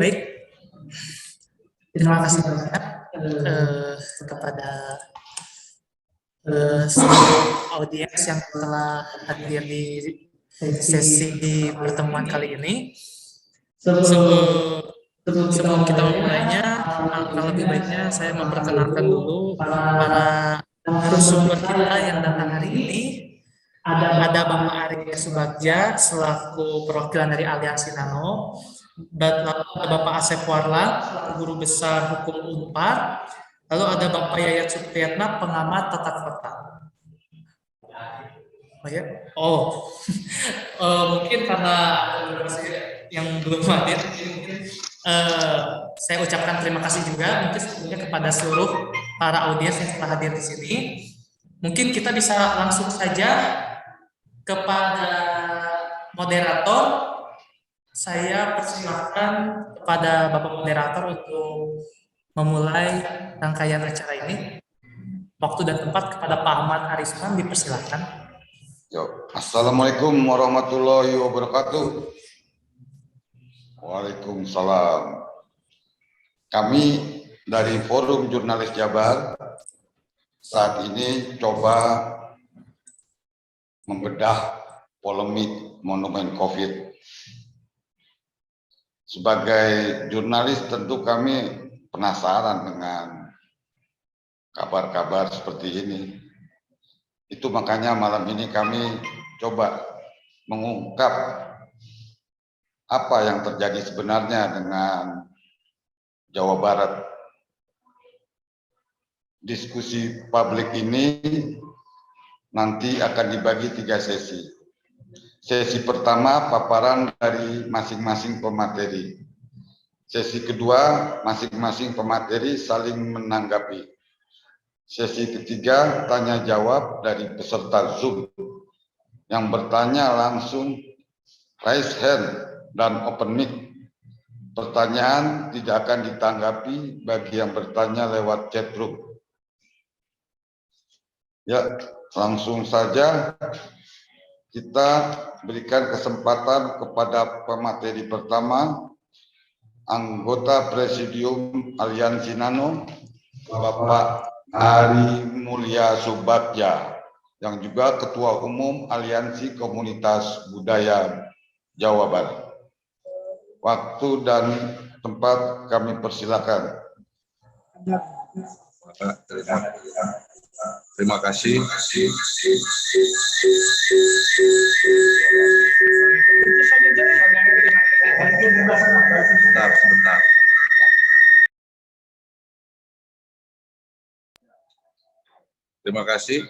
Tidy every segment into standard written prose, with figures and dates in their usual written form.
Baik, terima kasih banyak kepada seluruh audiens yang telah hadir di sesi pertemuan kali ini. Sebelum kita memulainya, alangkah lebih baiknya saya memperkenalkan dulu para narasumber kita yang datang hari ini. Ada Bapak Arya Subagja selaku perwakilan dari Aliansi Nano, dan lalu ada Bapak Asep Warlan, Guru Besar Hukum Unpar, lalu ada Bapak Yayat Supriyatna, pengamat tata kota. Oh ya, mungkin karena yang belum hadir, saya ucapkan terima kasih juga mungkin sebelumnya kepada seluruh para audiens yang telah hadir di sini. Mungkin kita bisa langsung saja kepada moderator. Saya persilahkan kepada Bapak Moderator untuk memulai rangkaian acara ini. Waktu dan tempat kepada Pak Ahmad Arisman dipersilahkan. Assalamualaikum warahmatullahi wabarakatuh. Waalaikumsalam. Kami dari Forum Jurnalis Jabar saat ini coba membedah polemik monumen COVID. Sebagai jurnalis tentu kami penasaran dengan kabar-kabar seperti ini. Itu makanya malam ini kami coba mengungkap apa yang terjadi sebenarnya dengan Jawa Barat. Diskusi publik ini nanti akan dibagi 3 sesi. Sesi pertama paparan dari masing-masing pemateri. Sesi kedua masing-masing pemateri saling menanggapi. Sesi ketiga tanya jawab dari peserta Zoom. Yang bertanya langsung raise hand dan open mic. Pertanyaan tidak akan ditanggapi bagi yang bertanya lewat chat room. Ya, langsung saja kita berikan kesempatan kepada pemateri pertama, anggota Presidium Aliansi Nano, Bapak Ari Mulya Subagja, yang juga Ketua Umum Aliansi Komunitas Budaya Jawa Barat. Waktu dan tempat kami persilakan. Terima kasih. Sebentar. Terima kasih.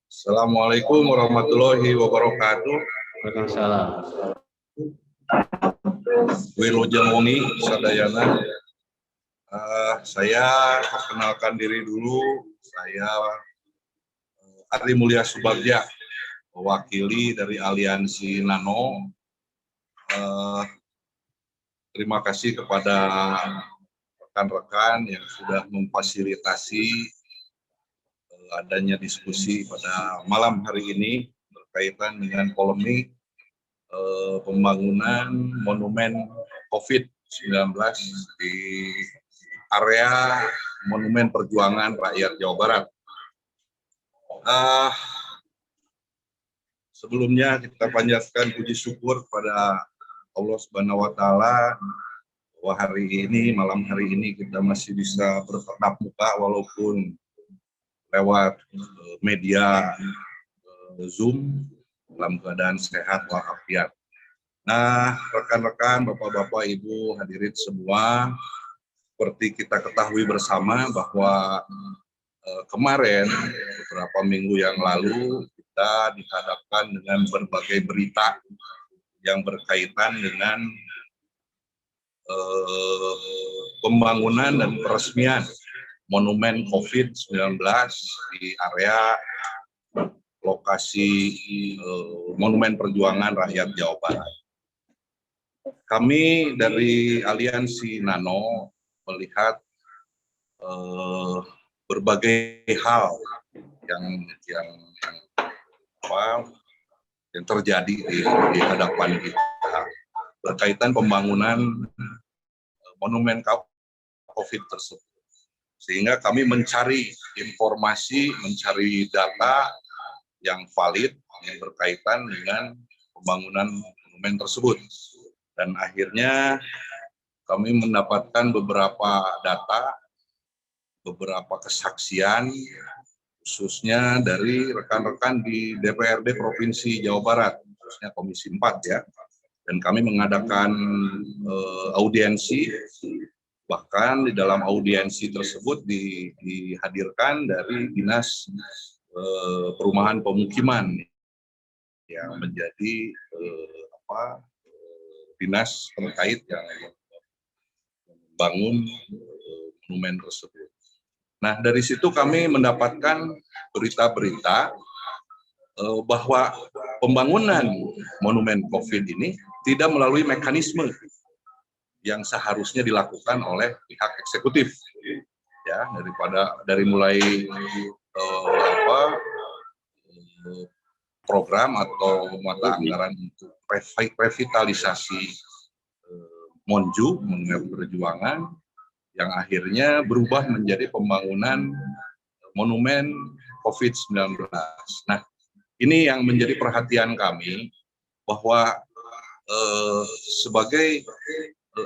Assalamualaikum warahmatullahi wabarakatuh. Waalaikumsalam. Wilujeng Wengi Sadayana. Saya perkenalkan diri dulu. Saya Ari Mulya Subagja, mewakili dari Aliansi Nano. Terima kasih kepada rekan-rekan yang sudah memfasilitasi adanya diskusi pada malam hari ini berkaitan dengan polemik pembangunan monumen COVID-19 di area Monumen Perjuangan Rakyat Jawa Barat. Sebelumnya kita panjatkan puji syukur kepada Allah Subhanahu wa Ta'ala bahwa hari ini, malam hari ini kita masih bisa bertatap muka walaupun lewat media Zoom dalam keadaan sehat walafiat. Nah, rekan-rekan, bapak-bapak, ibu, hadirin semua, seperti kita ketahui bersama bahwa kemarin, beberapa minggu yang lalu, kita dihadapkan dengan berbagai berita yang berkaitan dengan pembangunan dan peresmian monumen COVID-19 di area lokasi Monumen Perjuangan Rakyat Jawa Barat. Kami dari Aliansi Nano melihat berbagai hal yang terjadi di hadapan kita berkaitan pembangunan monumen COVID tersebut. Sehingga kami mencari informasi, mencari data yang valid, yang berkaitan dengan pembangunan monumen tersebut. Dan akhirnya kami mendapatkan beberapa data, beberapa kesaksian, khususnya dari rekan-rekan di DPRD Provinsi Jawa Barat, khususnya Komisi 4 ya. Dan kami mengadakan audiensi, bahkan di dalam audiensi tersebut dihadirkan dari Dinas Perumahan Pemukiman yang menjadi dinas terkait yang membangun monumen tersebut. Nah, dari situ kami mendapatkan berita-berita bahwa pembangunan monumen COVID ini tidak melalui mekanisme yang seharusnya dilakukan oleh pihak eksekutif, ya, dari mulai program atau mata anggaran untuk revitalisasi Monju, Monumen Perjuangan, yang akhirnya berubah menjadi pembangunan monumen COVID-19. Nah, ini yang menjadi perhatian kami, bahwa sebagai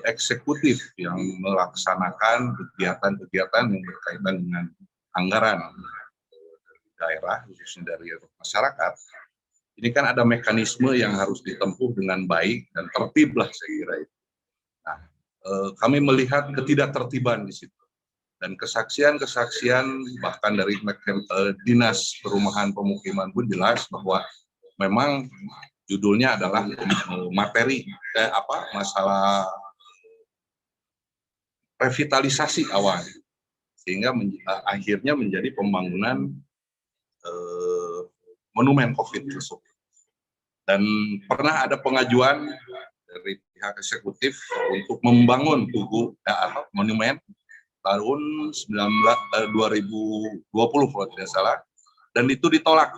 eksekutif yang melaksanakan kegiatan-kegiatan yang berkaitan dengan anggaran daerah, khususnya dari masyarakat, ini kan ada mekanisme yang harus ditempuh dengan baik dan tertib lah, saya kira itu. Nah, kami melihat ketidaktertiban di situ. Dan kesaksian-kesaksian bahkan dari Dinas Perumahan Pemukiman pun jelas bahwa memang judulnya adalah materi masalah revitalisasi awal, sehingga akhirnya menjadi pembangunan monumen COVID tersebut. Dan pernah ada pengajuan dari pihak eksekutif untuk membangun tugu monumen tahun 2020 kalau tidak salah, dan itu ditolak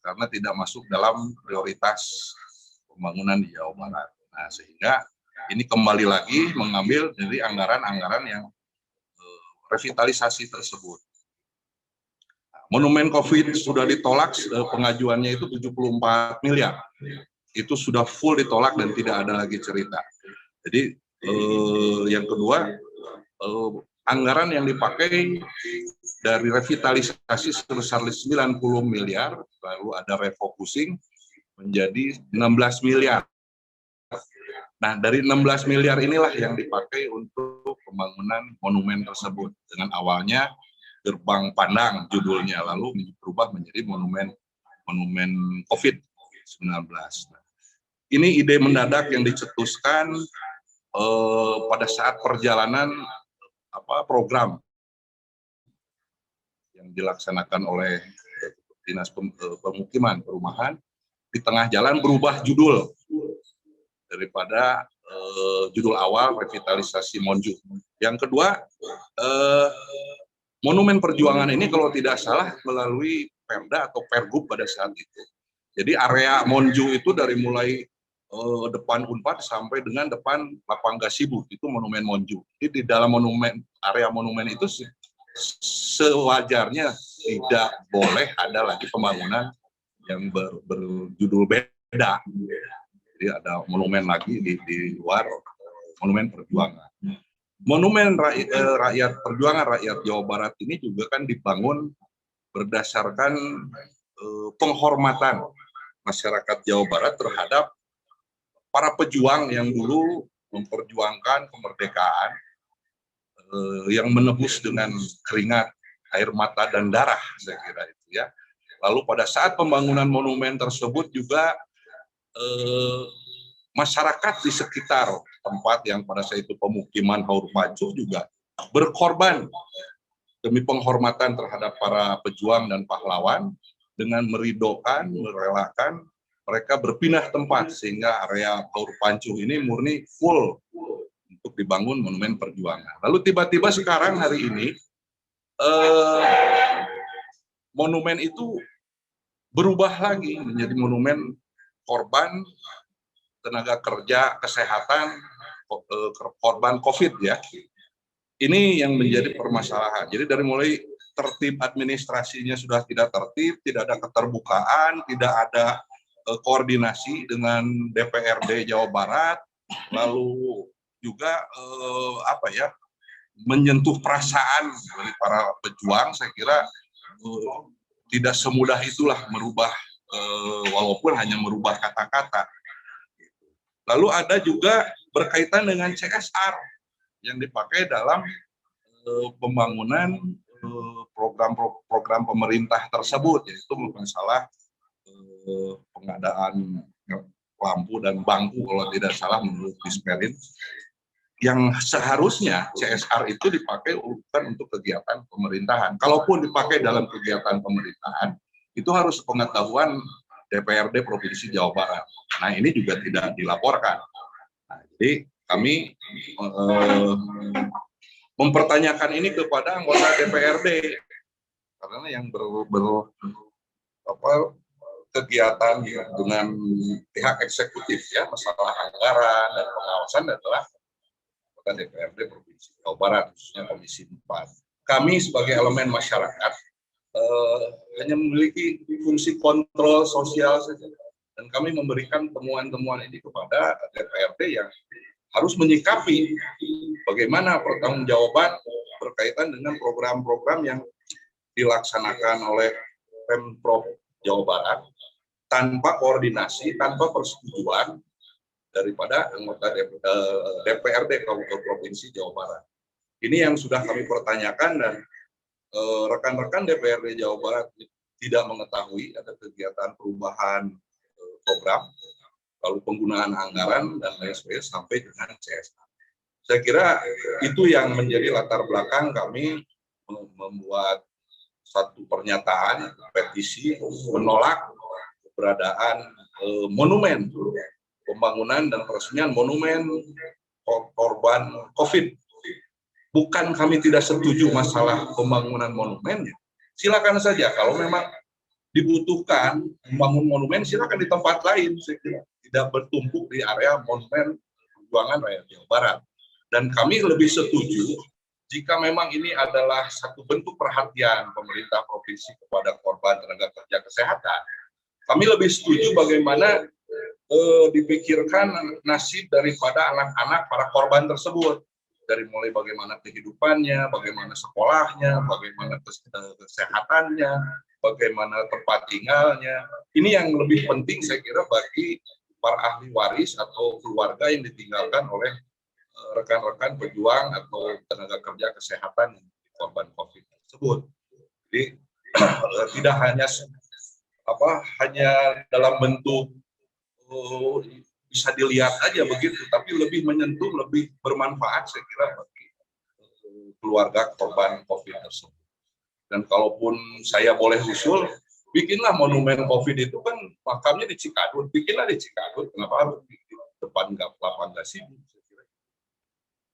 karena tidak masuk dalam prioritas pembangunan di Jawa Barat. Nah, sehingga ini kembali lagi mengambil dari anggaran-anggaran yang revitalisasi tersebut. Monumen COVID sudah ditolak, pengajuannya itu 74 miliar. Itu sudah full ditolak dan tidak ada lagi cerita. Jadi yang kedua, anggaran yang dipakai dari revitalisasi sebesar 90 miliar, lalu ada refocusing menjadi 16 miliar. Nah, dari 16 miliar inilah yang dipakai untuk pembangunan monumen tersebut. Dengan awalnya Gerbang Pandang judulnya, lalu berubah menjadi monumen COVID-19. Ini ide mendadak yang dicetuskan pada saat perjalanan program yang dilaksanakan oleh Dinas Pemukiman Perumahan. Di tengah jalan berubah judul daripada judul awal revitalisasi Monju. Yang kedua, Monumen Perjuangan ini kalau tidak salah melalui Perda atau Pergub pada saat itu. Jadi area Monju itu dari mulai depan Unpad sampai dengan depan Lapang Gasibu, itu monumen Monju. Jadi di dalam area monumen itu sewajarnya tidak boleh ada lagi pembangunan yang berjudul beda. Jadi ada monumen lagi di luar Monumen Perjuangan. Monumen rakyat perjuangan rakyat Jawa Barat ini juga kan dibangun berdasarkan penghormatan masyarakat Jawa Barat terhadap para pejuang yang dulu memperjuangkan kemerdekaan, yang menebus dengan keringat, air mata, dan darah, saya kira itu ya. Lalu pada saat pembangunan monumen tersebut juga masyarakat di sekitar tempat yang pada saat itu pemukiman Haur Pacu juga berkorban demi penghormatan terhadap para pejuang dan pahlawan, dengan meridokan, merelakan mereka berpindah tempat sehingga area Haur Pacu ini murni full untuk dibangun monumen perjuangan. Lalu tiba-tiba sekarang hari ini monumen itu berubah lagi menjadi monumen korban tenaga kerja kesehatan korban COVID ya. Ini yang menjadi permasalahan. Jadi dari mulai tertib administrasinya sudah tidak tertib, tidak ada keterbukaan, tidak ada koordinasi dengan DPRD Jawa Barat, lalu juga menyentuh perasaan dari para pejuang. Saya kira tidak semudah itulah merubah, walaupun hanya merubah kata-kata. Lalu ada juga berkaitan dengan CSR yang dipakai dalam pembangunan program pemerintah tersebut, yaitu masalah pengadaan lampu dan bangku kalau tidak salah menurut Disperin, yang seharusnya CSR itu dipakai bukan untuk kegiatan pemerintahan. Kalaupun dipakai dalam kegiatan pemerintahan, itu harus pengetahuan DPRD Provinsi Jawa Barat. Nah, ini juga tidak dilaporkan. Nah, jadi kami mempertanyakan ini kepada anggota DPRD, karena yang kegiatan dengan pihak eksekutif ya, masalah anggaran dan pengawasan adalah anggota DPRD Provinsi Jawa Barat, khususnya Komisi 4. Kami sebagai elemen masyarakat hanya memiliki fungsi kontrol sosial saja, dan kami memberikan temuan-temuan ini kepada DPRD yang harus menyikapi bagaimana pertanggungjawaban berkaitan dengan program-program yang dilaksanakan oleh Pemprov Jawa Barat tanpa koordinasi, tanpa persetujuan daripada anggota DPRD Kabupaten Provinsi Jawa Barat. Ini yang sudah kami pertanyakan, dan rekan-rekan DPRD Jawa Barat tidak mengetahui ada kegiatan perubahan program, lalu penggunaan anggaran dan lain sebagainya sampai dengan CSR. Saya kira itu yang menjadi latar belakang kami membuat satu pernyataan petisi menolak keberadaan monumen pembangunan dan peresmian monumen korban COVID. Bukan kami tidak setuju masalah pembangunan monumennya. Silakan saja kalau memang dibutuhkan membangun monumen, silakan di tempat lain. Saya kira tidak bertumpuk di area monumen perjuangan rakyat Jawa Barat. Dan kami lebih setuju jika memang ini adalah satu bentuk perhatian pemerintah provinsi kepada korban tenaga kerja kesehatan. Kami lebih setuju bagaimana dipikirkan nasib daripada anak-anak para korban tersebut. Dari mulai bagaimana kehidupannya, bagaimana sekolahnya, bagaimana kesehatannya, bagaimana tempat tinggalnya. Ini yang lebih penting saya kira bagi para ahli waris atau keluarga yang ditinggalkan oleh rekan-rekan pejuang atau tenaga kerja kesehatan korban COVID tersebut. Jadi tidak hanya hanya dalam bentuk bisa dilihat aja begitu, tapi lebih menyentuh, lebih bermanfaat saya kira bagi keluarga korban COVID tersebut. Dan kalaupun saya boleh usul, bikinlah monumen COVID itu kan makamnya di Cikadut, bikinlah di Cikadut, kenapa harus di depan lapangan Gasibu?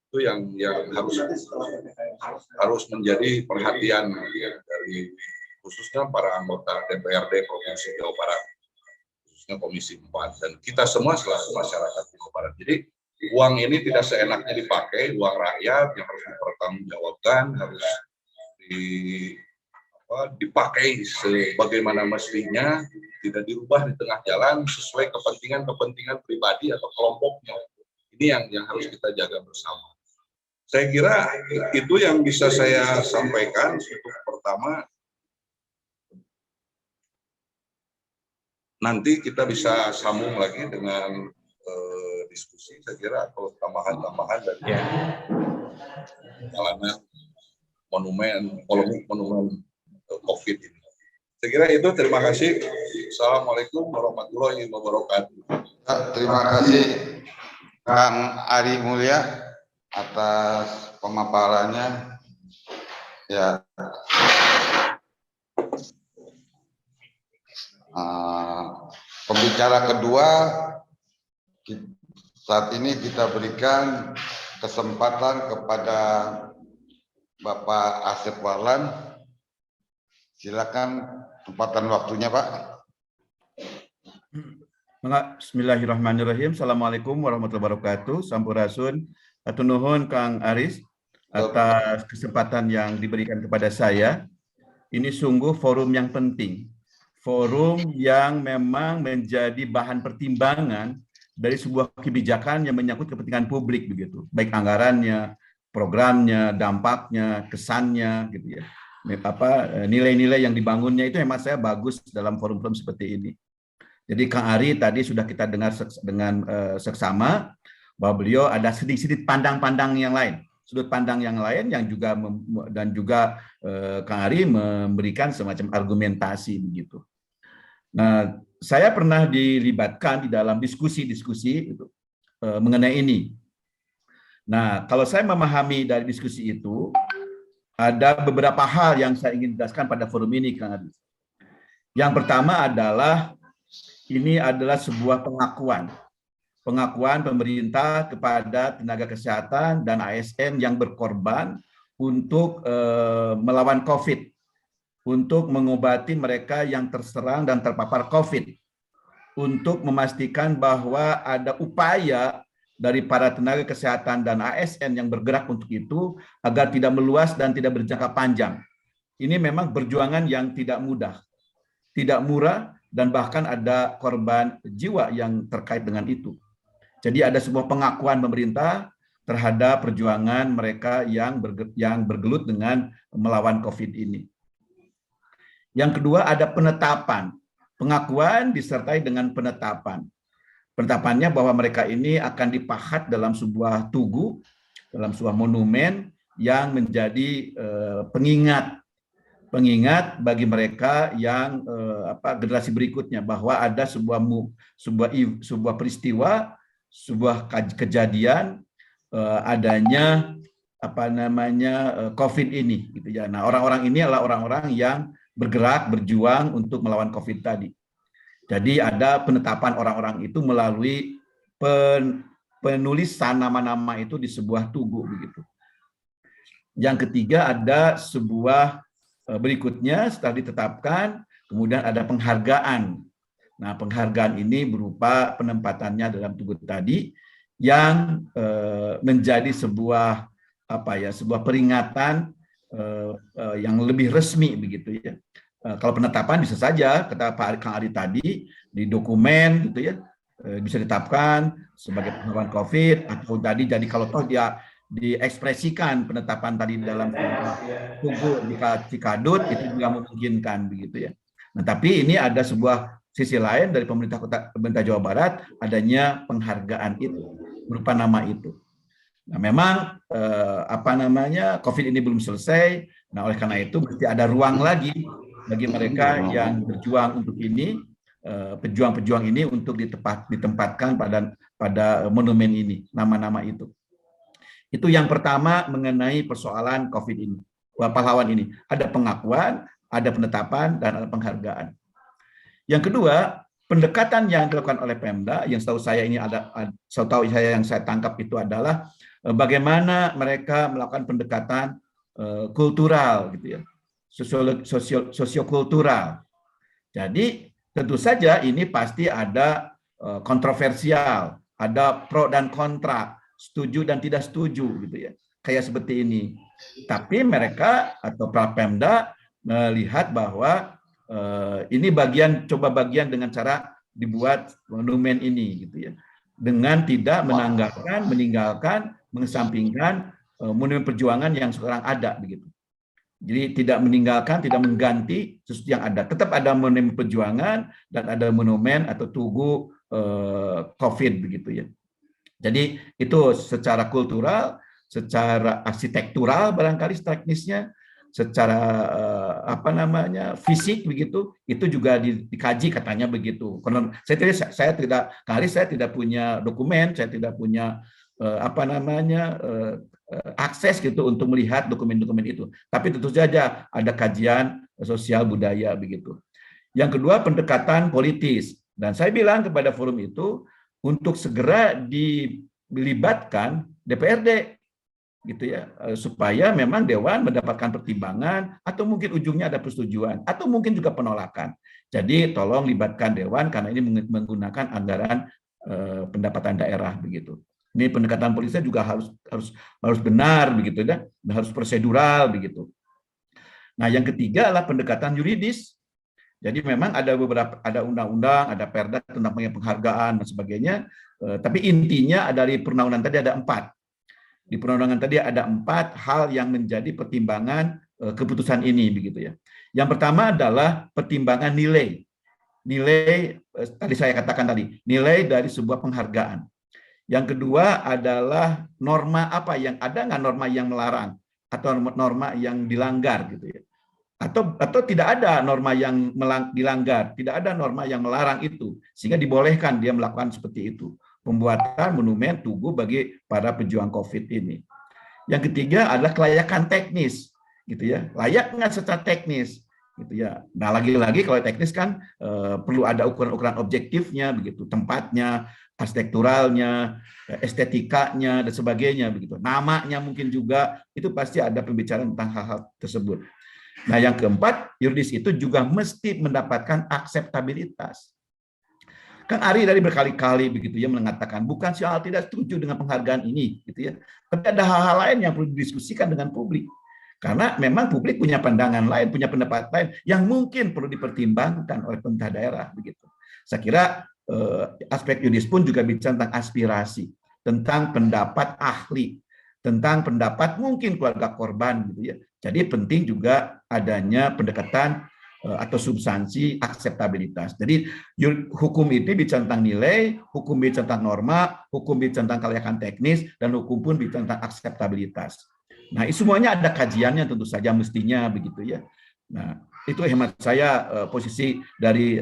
Itu yang harus menjadi perhatian ya, dari khususnya para anggota DPRD Provinsi Jawa Barat, khususnya Komisi 4, dan kita semua selaku masyarakat Jawa Barat. Jadi uang ini tidak seenaknya dipakai, uang rakyat yang harus dipertanggungjawabkan, harus dipakai sebagaimana mestinya, tidak dirubah di tengah jalan sesuai kepentingan pribadi atau kelompoknya. Ini yang harus kita jaga bersama. Saya kira itu yang bisa saya sampaikan. Untuk pertama, nanti kita bisa sambung lagi dengan diskusi. Saya kira kalau tambahan-tambahan dari jalanan monumen COVID ini. Saya kira itu. Terima kasih. Assalamualaikum warahmatullahi wabarakatuh. Terima kasih Kang Ari Mulya atas pemaparannya. Ya. Pembicara kedua, saat ini kita berikan kesempatan kepada Bapak Asep Warlan. Silakan, tempatan waktunya, Pak. Bismillahirrahmanirrahim. Assalamualaikum warahmatullahi wabarakatuh. Sampurasun. Atur nuhun Kang Aris atas kesempatan yang diberikan kepada saya. Ini sungguh forum yang penting. Forum yang memang menjadi bahan pertimbangan dari sebuah kebijakan yang menyangkut kepentingan publik begitu. Baik anggarannya, programnya, dampaknya, kesannya gitu ya. Nilai-nilai yang dibangunnya itu hemat saya bagus dalam forum-forum seperti ini. Jadi Kang Ari tadi sudah kita dengar dengan seksama bahwa beliau ada sedikit pandang-pandang yang lain, sudut pandang yang lain yang juga dan juga Kang Ari memberikan semacam argumentasi begitu. Nah, saya pernah dilibatkan di dalam diskusi-diskusi itu mengenai ini. Nah, kalau saya memahami dari diskusi itu ada beberapa hal yang saya ingin jelaskan pada forum ini, Kang Ari. Yang pertama adalah ini adalah sebuah pengakuan pemerintah kepada tenaga kesehatan dan ASN yang berkorban untuk melawan COVID, untuk mengobati mereka yang terserang dan terpapar COVID, untuk memastikan bahwa ada upaya dari para tenaga kesehatan dan ASN yang bergerak untuk itu agar tidak meluas dan tidak berjangka panjang. Ini memang perjuangan yang tidak mudah, tidak murah, dan bahkan ada korban jiwa yang terkait dengan itu. Jadi ada sebuah pengakuan pemerintah terhadap perjuangan mereka yang bergelut dengan melawan COVID ini. Yang kedua ada penetapan. Pengakuan disertai dengan penetapan. Penetapannya bahwa mereka ini akan dipahat dalam sebuah tugu, dalam sebuah monumen yang menjadi pengingat bagi mereka yang generasi berikutnya bahwa ada sebuah peristiwa, sebuah kejadian adanya COVID ini gitu ya. Nah, orang-orang ini adalah orang-orang yang bergerak berjuang untuk melawan COVID tadi. Jadi ada penetapan orang-orang itu melalui penulisan nama-nama itu di sebuah tugu begitu. Yang ketiga ada sebuah berikutnya setelah ditetapkan, kemudian ada penghargaan. Nah, penghargaan ini berupa penempatannya dalam tugu tadi yang menjadi sebuah sebuah peringatan yang lebih resmi begitu ya. Kalau penetapan bisa saja kata Pak Kang Ari tadi di dokumen gitu ya, bisa ditetapkan sebagai pengakuan COVID atau tadi jadi kalau toh dia diekspresikan penetapan tadi dalam tugu di Cikadut itu juga memungkinkan begitu ya. Nah, tapi ini ada sebuah sisi lain dari pemerintah Jawa Barat adanya penghargaan itu berupa nama itu. Nah, memang COVID ini belum selesai. Nah, oleh karena itu mesti ada ruang lagi bagi mereka yang berjuang untuk ini, pejuang-pejuang ini untuk ditempatkan pada monumen ini, nama-nama itu. Itu yang pertama mengenai persoalan COVID ini, pahlawan ini. Ada pengakuan, ada penetapan, dan ada penghargaan. Yang kedua, pendekatan yang dilakukan oleh Pemda, yang setahu saya yang saya tangkap itu adalah bagaimana mereka melakukan pendekatan kultural, gitu ya, sosiokultural. Jadi tentu saja ini pasti ada kontroversial, ada pro dan kontra, setuju dan tidak setuju gitu ya, kayak seperti ini. Tapi mereka atau Pemda melihat bahwa ini bagian dengan cara dibuat monumen ini gitu ya, dengan tidak meninggalkan, mengesampingkan monumen perjuangan yang sekarang ada begitu. Jadi tidak meninggalkan, tidak mengganti sesuatu yang ada. Tetap ada monumen perjuangan dan ada monumen atau tugu COVID begitu ya. Jadi itu secara kultural, secara arsitektural barangkali teknisnya, secara fisik begitu, itu juga dikaji katanya begitu. Karena saya tidak punya dokumen, saya tidak punya akses gitu untuk melihat dokumen-dokumen itu. Tapi tentu saja ada kajian sosial budaya begitu. Yang kedua pendekatan politis, dan saya bilang kepada forum itu untuk segera dilibatkan DPRD gitu ya, supaya memang Dewan mendapatkan pertimbangan atau mungkin ujungnya ada persetujuan atau mungkin juga penolakan. Jadi tolong libatkan dewan karena ini menggunakan anggaran pendapatan daerah begitu. Ini pendekatan politisnya juga harus benar begitu ya, dan harus prosedural begitu. Nah, yang ketiga adalah pendekatan yuridis. Jadi memang ada undang-undang, ada perda tentang penghargaan dan sebagainya. Tapi intinya dari perundang-undangan tadi ada 4. Di perundang-undangan tadi ada 4 hal yang menjadi pertimbangan keputusan ini begitu ya. Yang pertama adalah pertimbangan nilai. Nilai tadi saya katakan tadi, nilai dari sebuah penghargaan. Yang kedua adalah norma apa yang ada, nggak norma yang melarang atau norma yang dilanggar gitu ya. Atau tidak ada norma yang dilanggar, tidak ada norma yang melarang itu sehingga dibolehkan dia melakukan seperti itu. Pembuatan monumen tugu bagi para pejuang COVID ini. Yang ketiga adalah kelayakan teknis gitu ya. Layak nggak secara teknis gitu ya. Nah, lagi-lagi kalau teknis kan perlu ada ukuran-ukuran objektifnya begitu, tempatnya, arsitekturalnya, estetikanya dan sebagainya begitu. Namanya mungkin juga itu pasti ada pembicaraan tentang hal-hal tersebut. Nah, yang keempat, yuridis itu juga mesti mendapatkan akseptabilitas. Kang Ari dari berkali-kali begitu ya mengatakan bukan soal tidak setuju dengan penghargaan ini gitu ya. Tapi ada hal-hal lain yang perlu didiskusikan dengan publik. Karena memang publik punya pandangan lain, punya pendapat lain yang mungkin perlu dipertimbangkan oleh pemerintah daerah begitu. Saya kira aspek yuridis pun juga bicara tentang aspirasi, tentang pendapat ahli, tentang pendapat mungkin keluarga korban gitu ya. Jadi penting juga adanya pendekatan atau substansi akseptabilitas. Jadi hukum itu bicara tentang nilai, hukum bicara tentang norma, hukum bicara tentang kelayakan teknis, dan hukum pun bicara tentang akseptabilitas. Nah, semuanya ada kajiannya tentu saja mestinya begitu ya. Nah, itu hemat saya posisi dari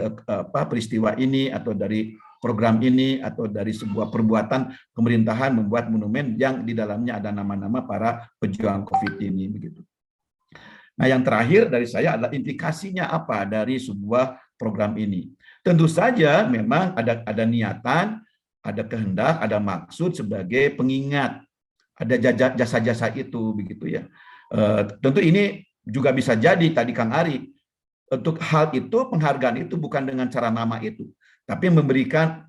peristiwa ini atau dari program ini atau dari sebuah perbuatan pemerintahan membuat monumen yang di dalamnya ada nama-nama para pejuang COVID ini begitu. Nah, yang terakhir dari saya adalah implikasinya apa dari sebuah program ini. Tentu saja memang ada niatan, ada kehendak, ada maksud sebagai pengingat, ada jasa-jasa itu begitu ya. Tentu ini juga bisa jadi tadi Kang Ari, untuk hal itu penghargaan itu bukan dengan cara nama itu, tapi memberikan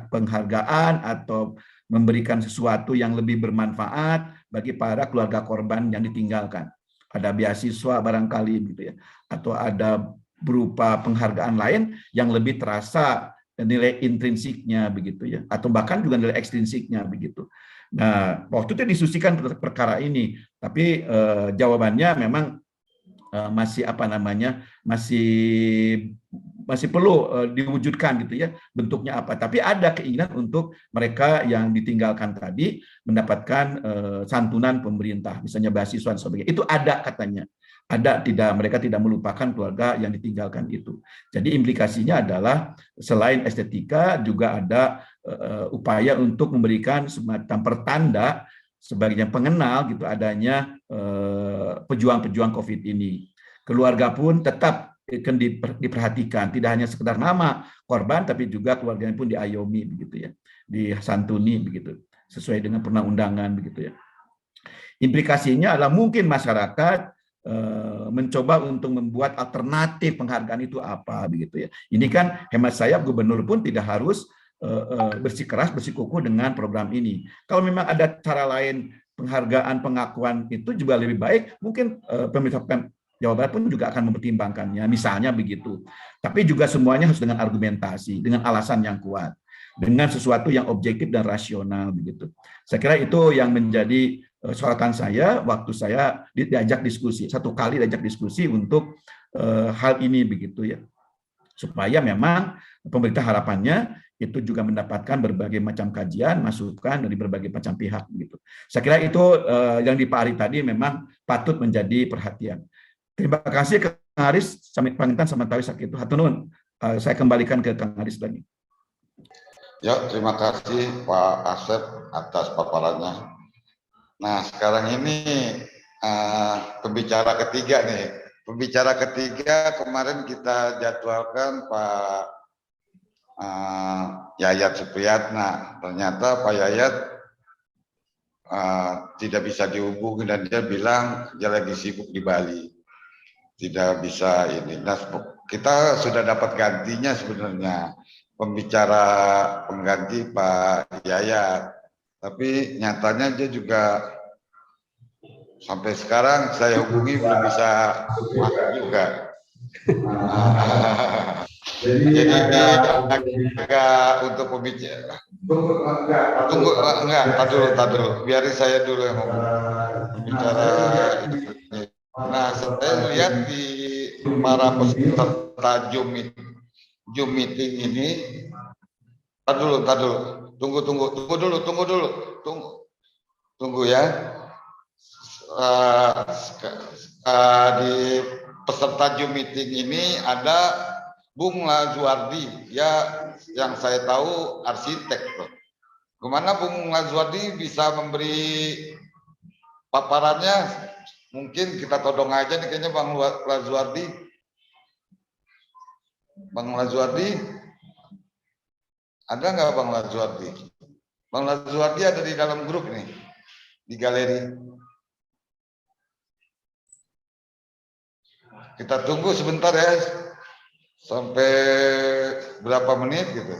penghargaan atau memberikan sesuatu yang lebih bermanfaat bagi para keluarga korban yang ditinggalkan. Ada beasiswa barangkali gitu ya, atau ada berupa penghargaan lain yang lebih terasa nilai intrinsiknya begitu ya, atau bahkan juga nilai ekstrinsiknya begitu. Nah, waktu itu diskusikan perkara ini, tapi jawabannya memang masih masih perlu diwujudkan gitu ya, bentuknya apa. Tapi ada keinginan untuk mereka yang ditinggalkan tadi mendapatkan santunan pemerintah, misalnya beasiswa dan sebagainya. Itu ada katanya. Ada, mereka tidak melupakan keluarga yang ditinggalkan itu. Jadi implikasinya adalah selain estetika juga ada upaya untuk memberikan semacam pertanda sebagai pengenal gitu adanya pejuang-pejuang COVID ini. Keluarga pun tetap akan diperhatikan, tidak hanya sekedar nama korban tapi juga keluarganya pun diayomi begitu ya, disantuni begitu sesuai dengan perundang-undangan begitu ya. Implikasinya adalah mungkin masyarakat mencoba untuk membuat alternatif penghargaan itu apa begitu ya. Ini kan hemat saya gubernur pun tidak harus bersikeras bersikukuh dengan program ini. Kalau memang ada cara lain penghargaan pengakuan itu juga lebih baik, mungkin pemerintah Jawa Barat pun juga akan mempertimbangkannya, misalnya begitu. Tapi juga semuanya harus dengan argumentasi, dengan alasan yang kuat, dengan sesuatu yang objektif dan rasional begitu. Saya kira itu yang menjadi sorotan saya waktu saya diajak diskusi, satu kali diajak diskusi untuk hal ini begitu ya, supaya memang pemerintah harapannya itu juga mendapatkan berbagai macam kajian, masukan dari berbagai macam pihak begitu. Saya kira itu yang di Pak Ari tadi memang patut menjadi perhatian. Terima kasih Kang Aris, sampai pangitan sama tawi sakit itu. Hatur nuhun. Saya kembalikan ke Kang Aris lagi. Ya, terima kasih Pak Asep atas paparannya. Nah, sekarang ini pembicara ketiga nih. Pembicara ketiga kemarin kita jadwalkan Pak Yayat Supriyatna. Ternyata Pak Yayat tidak bisa dihubungi dan dia bilang dia lagi sibuk di Bali. tidak bisa ini. Nah, kita sudah dapat gantinya sebenarnya, pembicara pengganti Pak Yayat. Tapi nyatanya dia juga sampai sekarang saya hubungi belum bisa masuk juga. Jadi agak untuk pembicara. Tunggu, enggak, tak dulu. Biarin saya dulu yang ngomong. Pembicara. Nah, saya lihat di para peserta Zoom meeting ini, tar dulu, tunggu ya. Di peserta Zoom meeting ini ada Bung Lazuardi, ya, yang saya tahu arsitek. Gimana Bung Lazuardi bisa memberi paparannya? Mungkin kita todong aja nih kayaknya Bang Lazuardi. Bang Lazuardi, ada nggak Bang Lazuardi? Bang Lazuardi ada di dalam grup nih, di galeri. Kita tunggu sebentar ya, sampai berapa menit gitu.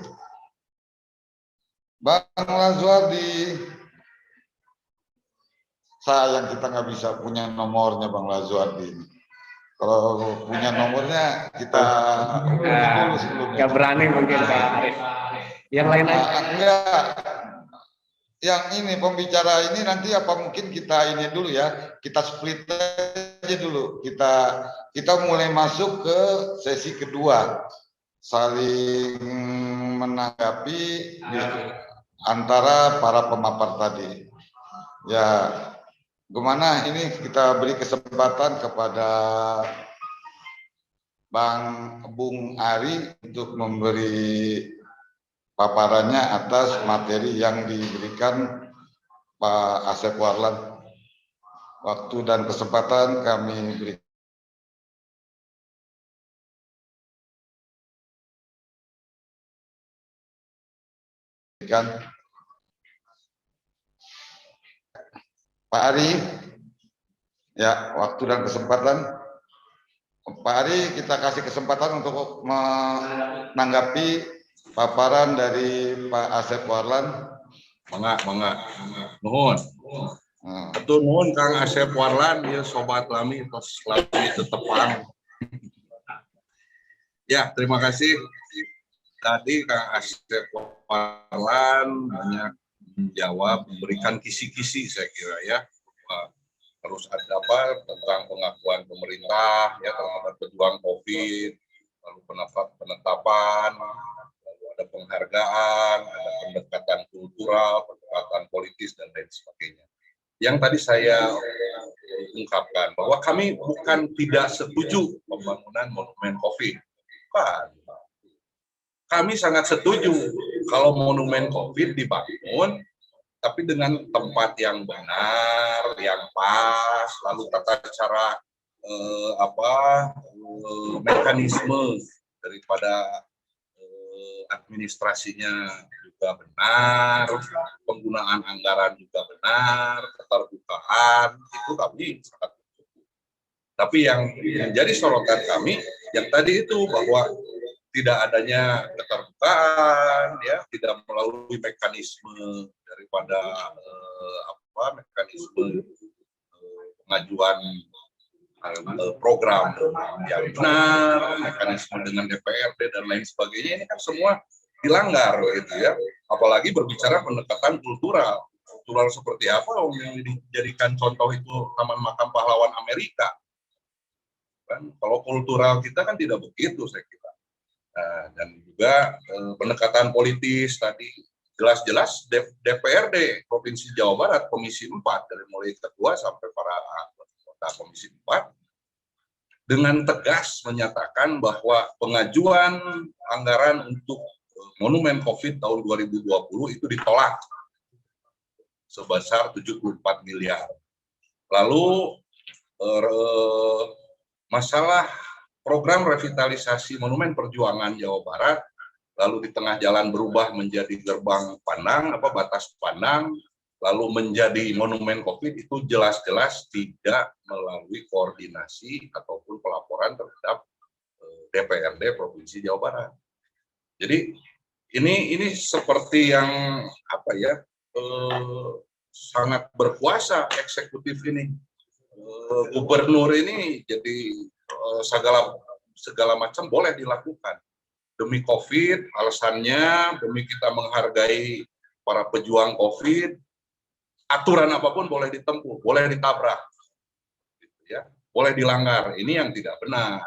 Bang Lazuardi, sayang kita nggak bisa punya nomornya Bang Lazuardi. Kalau punya nomornya kita dulu sebelumnya. Nggak berani mungkin Pak Arif. Yang lain aja. Enggak. Yang ini pembicara ini nanti apa mungkin kita ini dulu ya, kita split aja dulu. Kita mulai masuk ke sesi kedua, saling menanggapi antara para pemapar tadi. Ya, gimana ini kita beri kesempatan kepada Bung Ari untuk memberi paparannya atas materi yang diberikan Pak Asep Warlan. Waktu dan kesempatan kami berikan. Pak Ari, ya, waktu dan kesempatan. Pak Ari, kita kasih kesempatan untuk menanggapi paparan dari Pak Asep Warlan. Mangga. Nuhun. Betul nuhun Kang Asep Warlan, ya sobat lami, tos lami tetepang. Ya, terima kasih. Tadi Kang Asep Warlan banyak menjawab, memberikan kisi-kisi saya kira ya. Terus ada apa tentang pengakuan pemerintah ya terhadap pejuang COVID, lalu penetapan, lalu ada penghargaan, ada pendekatan kultural, pendekatan politis dan lain sebagainya. Yang tadi saya ungkapkan bahwa kami bukan tidak setuju pembangunan monumen COVID. Bukan. Kami sangat setuju kalau monumen COVID dibangun, tapi dengan tempat yang benar, yang pas, lalu tata cara mekanisme daripada administrasinya juga benar, penggunaan anggaran juga benar, keterbukaan, itu kami sangat setuju. Tapi yang menjadi sorotan kami yang tadi itu bahwa tidak adanya keterbukaan, ya, tidak melalui mekanisme daripada mekanisme pengajuan program yang benar, mekanisme dengan DPRD dan lain sebagainya, ini kan semua dilanggar gitu ya. Apalagi berbicara pendekatan kultural. Kultural seperti apa yang dijadikan contoh itu Taman Makam Pahlawan Amerika. Kan kalau kultural kita kan tidak begitu saya kira. Dan juga pendekatan politis tadi jelas-jelas DPRD Provinsi Jawa Barat Komisi 4 dari mulai ketua sampai para anggota Komisi 4 dengan tegas menyatakan bahwa pengajuan anggaran untuk monumen COVID tahun 2020 itu ditolak sebesar 74 miliar. Lalu masalah program revitalisasi Monumen Perjuangan Jawa Barat, lalu di tengah jalan berubah menjadi gerbang pandang, batas pandang, lalu menjadi monumen COVID itu jelas-jelas tidak melalui koordinasi ataupun pelaporan terhadap DPRD Provinsi Jawa Barat. Jadi ini seperti yang apa ya, sangat berkuasa eksekutif ini. Gubernur ini jadi segala macam boleh dilakukan demi COVID, alasannya demi kita menghargai para pejuang COVID. Aturan apapun boleh ditempuh, boleh ditabrak, gitu ya, boleh dilanggar. Ini yang tidak benar.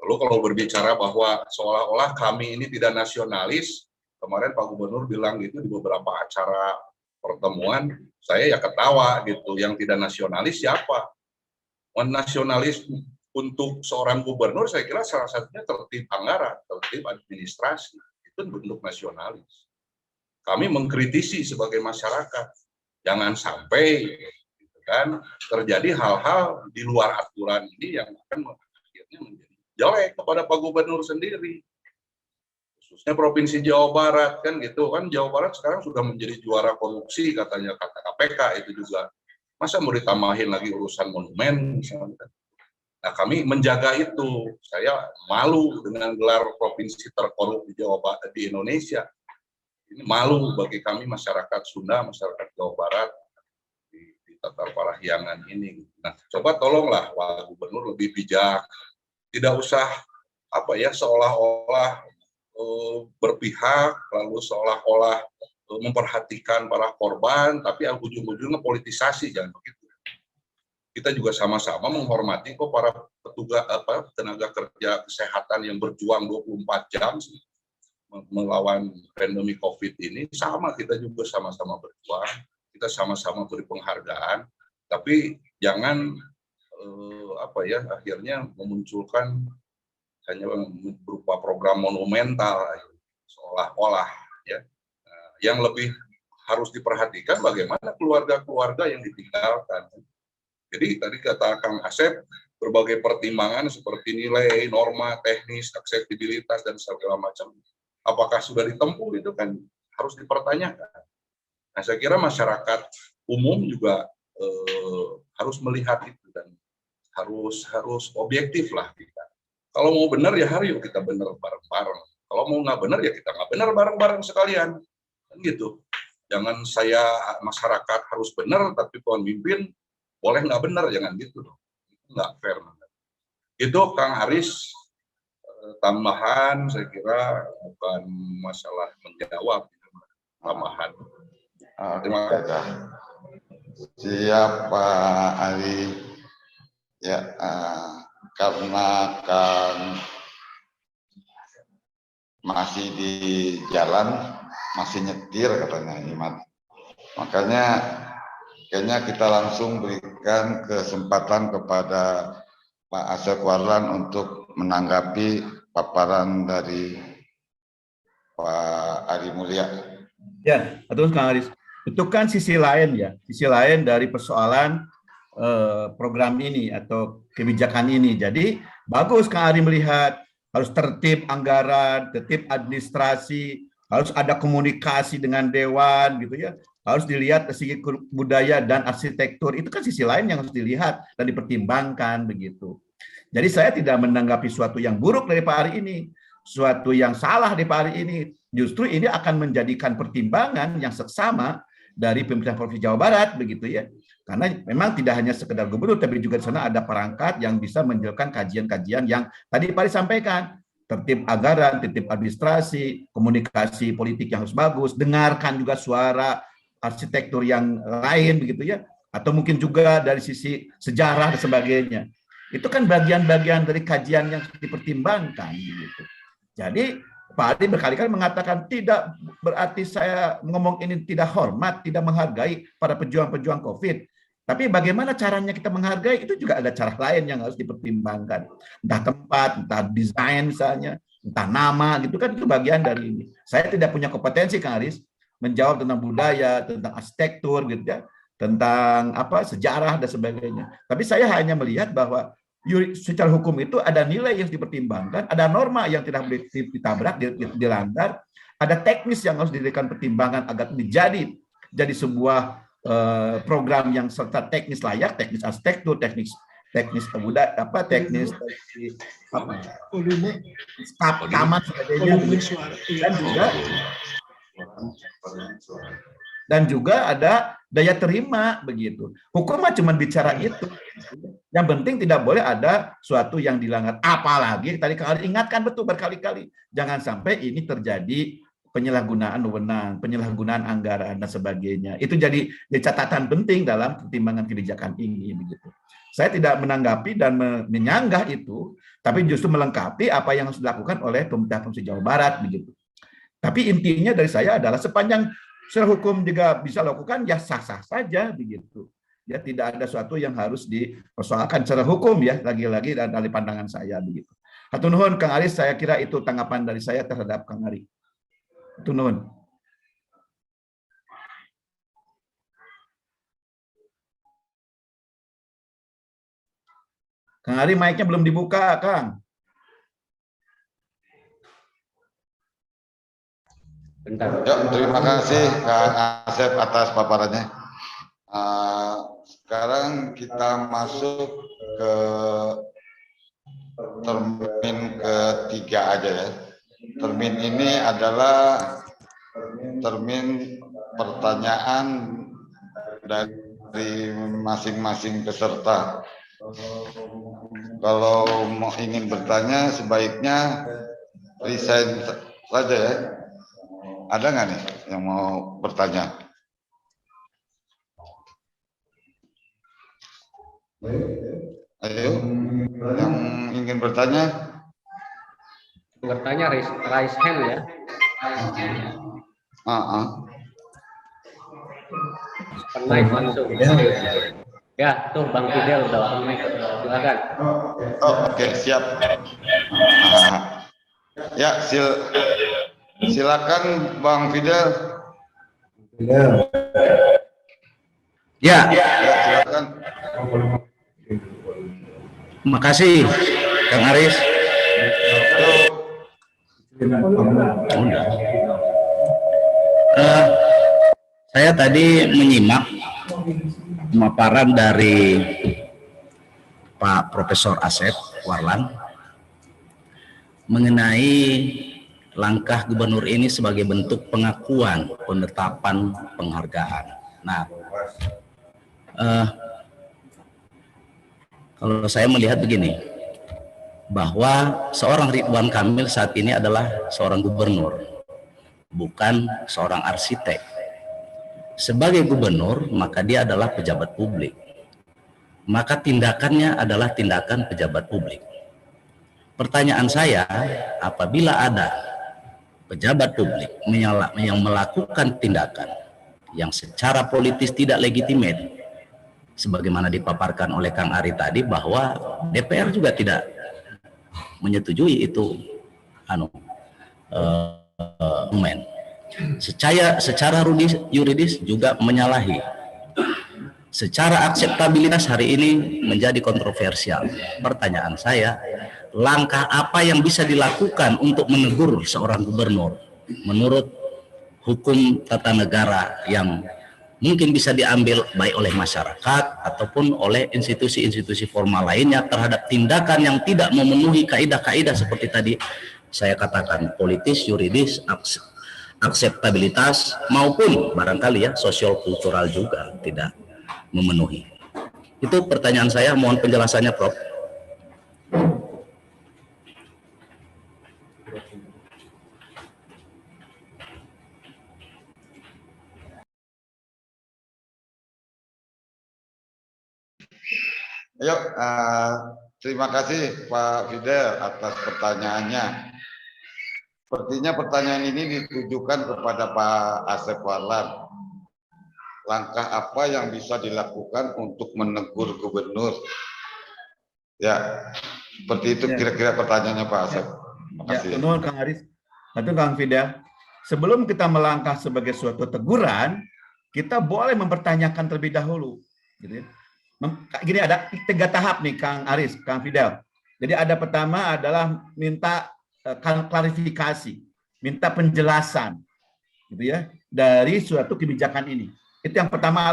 Lalu kalau berbicara bahwa seolah-olah kami ini tidak nasionalis, kemarin Pak Gubernur bilang gitu di beberapa acara pertemuan, saya ya ketawa gitu. Yang tidak nasionalis siapa? Nasionalis untuk seorang gubernur saya kira salah satunya tertib anggaran, tertib administrasi. Itu bentuk nasionalis. Kami mengkritisi sebagai masyarakat. Jangan sampai gitu kan, terjadi hal-hal di luar aturan ini yang akan akhirnya menjadi jelek kepada Pak Gubernur sendiri. Khususnya Provinsi Jawa Barat kan gitu kan, Jawa Barat sekarang sudah menjadi juara korupsi katanya kata KPK itu juga. Masa mau ditambahin lagi urusan monumen misalnya. Nah, kami menjaga itu. Saya malu dengan gelar provinsi terkorup di Jawa Barat di Indonesia. Ini malu bagi kami masyarakat Sunda, masyarakat Jawa Barat di Tatar Parahyangan ini. Nah, coba tolonglah Pak Gubernur lebih bijak, tidak usah apa ya seolah-olah berpihak, lalu seolah-olah memperhatikan para korban, tapi ujung-ujungnya politisasi, jangan begitu. Kita juga sama-sama menghormati kok para petugas tenaga kerja kesehatan yang berjuang 24 jam melawan pandemi COVID ini. Sama, kita juga sama-sama berjuang, kita sama-sama beri penghargaan, tapi jangan apa ya akhirnya memunculkan hanya berupa program monumental seolah-olah ya. Yang lebih harus diperhatikan bagaimana keluarga-keluarga yang ditinggalkan. Jadi tadi kata Kang Asep, berbagai pertimbangan seperti nilai, norma, teknis, akseptabilitas dan segala macam, apakah sudah ditempuh itu kan harus dipertanyakan. Nah, saya kira masyarakat umum juga harus melihat itu dan harus objektif lah kita. Kalau mau benar ya yuk kita benar bareng-bareng. Kalau mau nggak benar ya kita nggak benar bareng-bareng sekalian. Kan gitu. Jangan saya masyarakat harus benar tapi pemimpin boleh nggak benar, jangan gitu dong. Itu nggak fair. Itu Kang Aris, tambahan saya kira bukan masalah menjawab, tambahan. Terima kasih. Siap Pak Ali. Ya, karena Kang masih di jalan, masih nyetir katanya Iman. Makanya kayaknya kita langsung berikan kesempatan kepada Pak Asep Warlan untuk menanggapi paparan dari Pak Ari Mulya. Ya, terus Kang Aris. Itu kan sisi lain ya, sisi lain dari persoalan program ini atau kebijakan ini. Jadi bagus Kang Ari melihat harus tertib anggaran, tertib administrasi, harus ada komunikasi dengan dewan gitu ya. Harus dilihat segi budaya dan arsitektur. Itu kan sisi lain yang harus dilihat dan dipertimbangkan begitu. Jadi saya tidak menanggapi suatu yang buruk dari Pak Ari ini, suatu yang salah di Pak Ari ini. Justru ini akan menjadikan pertimbangan yang seksama dari pemerintah Provinsi Jawa Barat begitu ya. Karena memang tidak hanya sekedar gubernur, tapi juga di sana ada perangkat yang bisa menjalankan kajian-kajian yang tadi Pak Ari sampaikan. Tertib anggaran, tertib administrasi, komunikasi politik yang harus bagus, dengarkan juga suara arsitektur yang lain begitu ya. Atau mungkin juga dari sisi sejarah dan sebagainya. Itu kan bagian-bagian dari kajian yang dipertimbangkan gitu. Jadi Pak Ari berkali-kali mengatakan tidak berarti saya ngomong ini tidak hormat, tidak menghargai para pejuang-pejuang COVID. Tapi bagaimana caranya kita menghargai itu juga ada cara lain yang harus dipertimbangkan. Entah tempat, entah desain misalnya, entah nama gitu kan itu bagian dari ini. Saya tidak punya kompetensi Kang Aris menjawab tentang budaya, tentang arsitektur gitu ya, tentang apa sejarah dan sebagainya. Tapi saya hanya melihat bahwa secara hukum itu ada nilai yang dipertimbangkan, ada norma yang tidak boleh ditabrak, dilanggar, ada teknis yang harus diberikan pertimbangan agar menjadi sebuah program yang serta teknis layak, teknis arsitektur, teknis budaya, teknis taman sebagainya, dan juga ada daya terima begitu. Hukum mah cuma bicara itu. Yang penting tidak boleh ada suatu yang dilanggar. Apalagi tadi Kang Ari ingatkan betul berkali-kali, jangan sampai ini terjadi penyalahgunaan wewenang, penyalahgunaan anggaran dan sebagainya. Itu jadi catatan penting dalam pertimbangan kebijakan ini begitu. Saya tidak menanggapi dan menyanggah itu, tapi justru melengkapi apa yang harus dilakukan oleh pemerintah Provinsi Jawa Barat begitu. Tapi intinya dari saya adalah sepanjang secara hukum juga bisa lakukan, ya sah-sah saja begitu. Ya tidak ada sesuatu yang harus dipersoalkan secara hukum ya, lagi-lagi dari pandangan saya begitu. Hatur nuhun Kang Aris, saya kira itu tanggapan dari saya terhadap Kang Ari. Hatur nuhun. Kang Ari, mic-nya belum dibuka, Kang. Bentar. Ya, terima kasih Kang Asep atas paparannya. Sekarang kita masuk ke termin ketiga aja ya. Termin ini adalah termin pertanyaan dari masing-masing peserta. Kalau mau ingin bertanya sebaiknya resign saja ya. Ada nggak nih yang mau bertanya? Ayo, yang ingin bertanya? Bertanya raise hand ya. Naik langsung. Ya, tuh Bang Fidel udah open mic. Silakan. Oh, oke, siap. Ya, silakan Bang Fidel. Ya, Silakan. makasih Kang Aris. Saya tadi menyimak pemaparan dari Pak Profesor Asep Warlan mengenai langkah gubernur ini sebagai bentuk pengakuan penetapan penghargaan. Nah, kalau saya melihat begini, bahwa seorang Ridwan Kamil saat ini adalah seorang gubernur, bukan seorang arsitek. Sebagai gubernur, maka dia adalah pejabat publik. Maka tindakannya adalah tindakan pejabat publik. Pertanyaan saya, apabila ada pejabat publik yang melakukan tindakan yang secara politis tidak legitimate, sebagaimana dipaparkan oleh Kang Ari tadi, bahwa DPR juga tidak menyetujui itu dokumen. Secara yuridis juga menyalahi. Secara akseptabilitas hari ini menjadi kontroversial. Pertanyaan saya, langkah apa yang bisa dilakukan untuk menegur seorang gubernur menurut hukum tata negara yang mungkin bisa diambil baik oleh masyarakat ataupun oleh institusi-institusi formal lainnya terhadap tindakan yang tidak memenuhi kaidah-kaidah seperti tadi saya katakan, politis, yuridis, akseptabilitas maupun barangkali ya sosial kultural juga tidak memenuhi. Itu pertanyaan saya, mohon penjelasannya Prof. Ayo, terima kasih Pak Fidel atas pertanyaannya. Sepertinya pertanyaan ini ditujukan kepada Pak Asep Warlan. Langkah apa yang bisa dilakukan untuk menegur gubernur? Ya, seperti itu kira-kira pertanyaannya Pak Asep. Terima kasih. Ya, tentu Kang Aris. Tentu Kang Fidel. Sebelum kita melangkah sebagai suatu teguran, kita boleh mempertanyakan terlebih dahulu. Gitu ya. Gini, ada 3 tahap nih Kang Aris, Kang Fidel. Jadi ada pertama adalah minta klarifikasi, minta penjelasan gitu ya dari suatu kebijakan ini. Itu yang pertama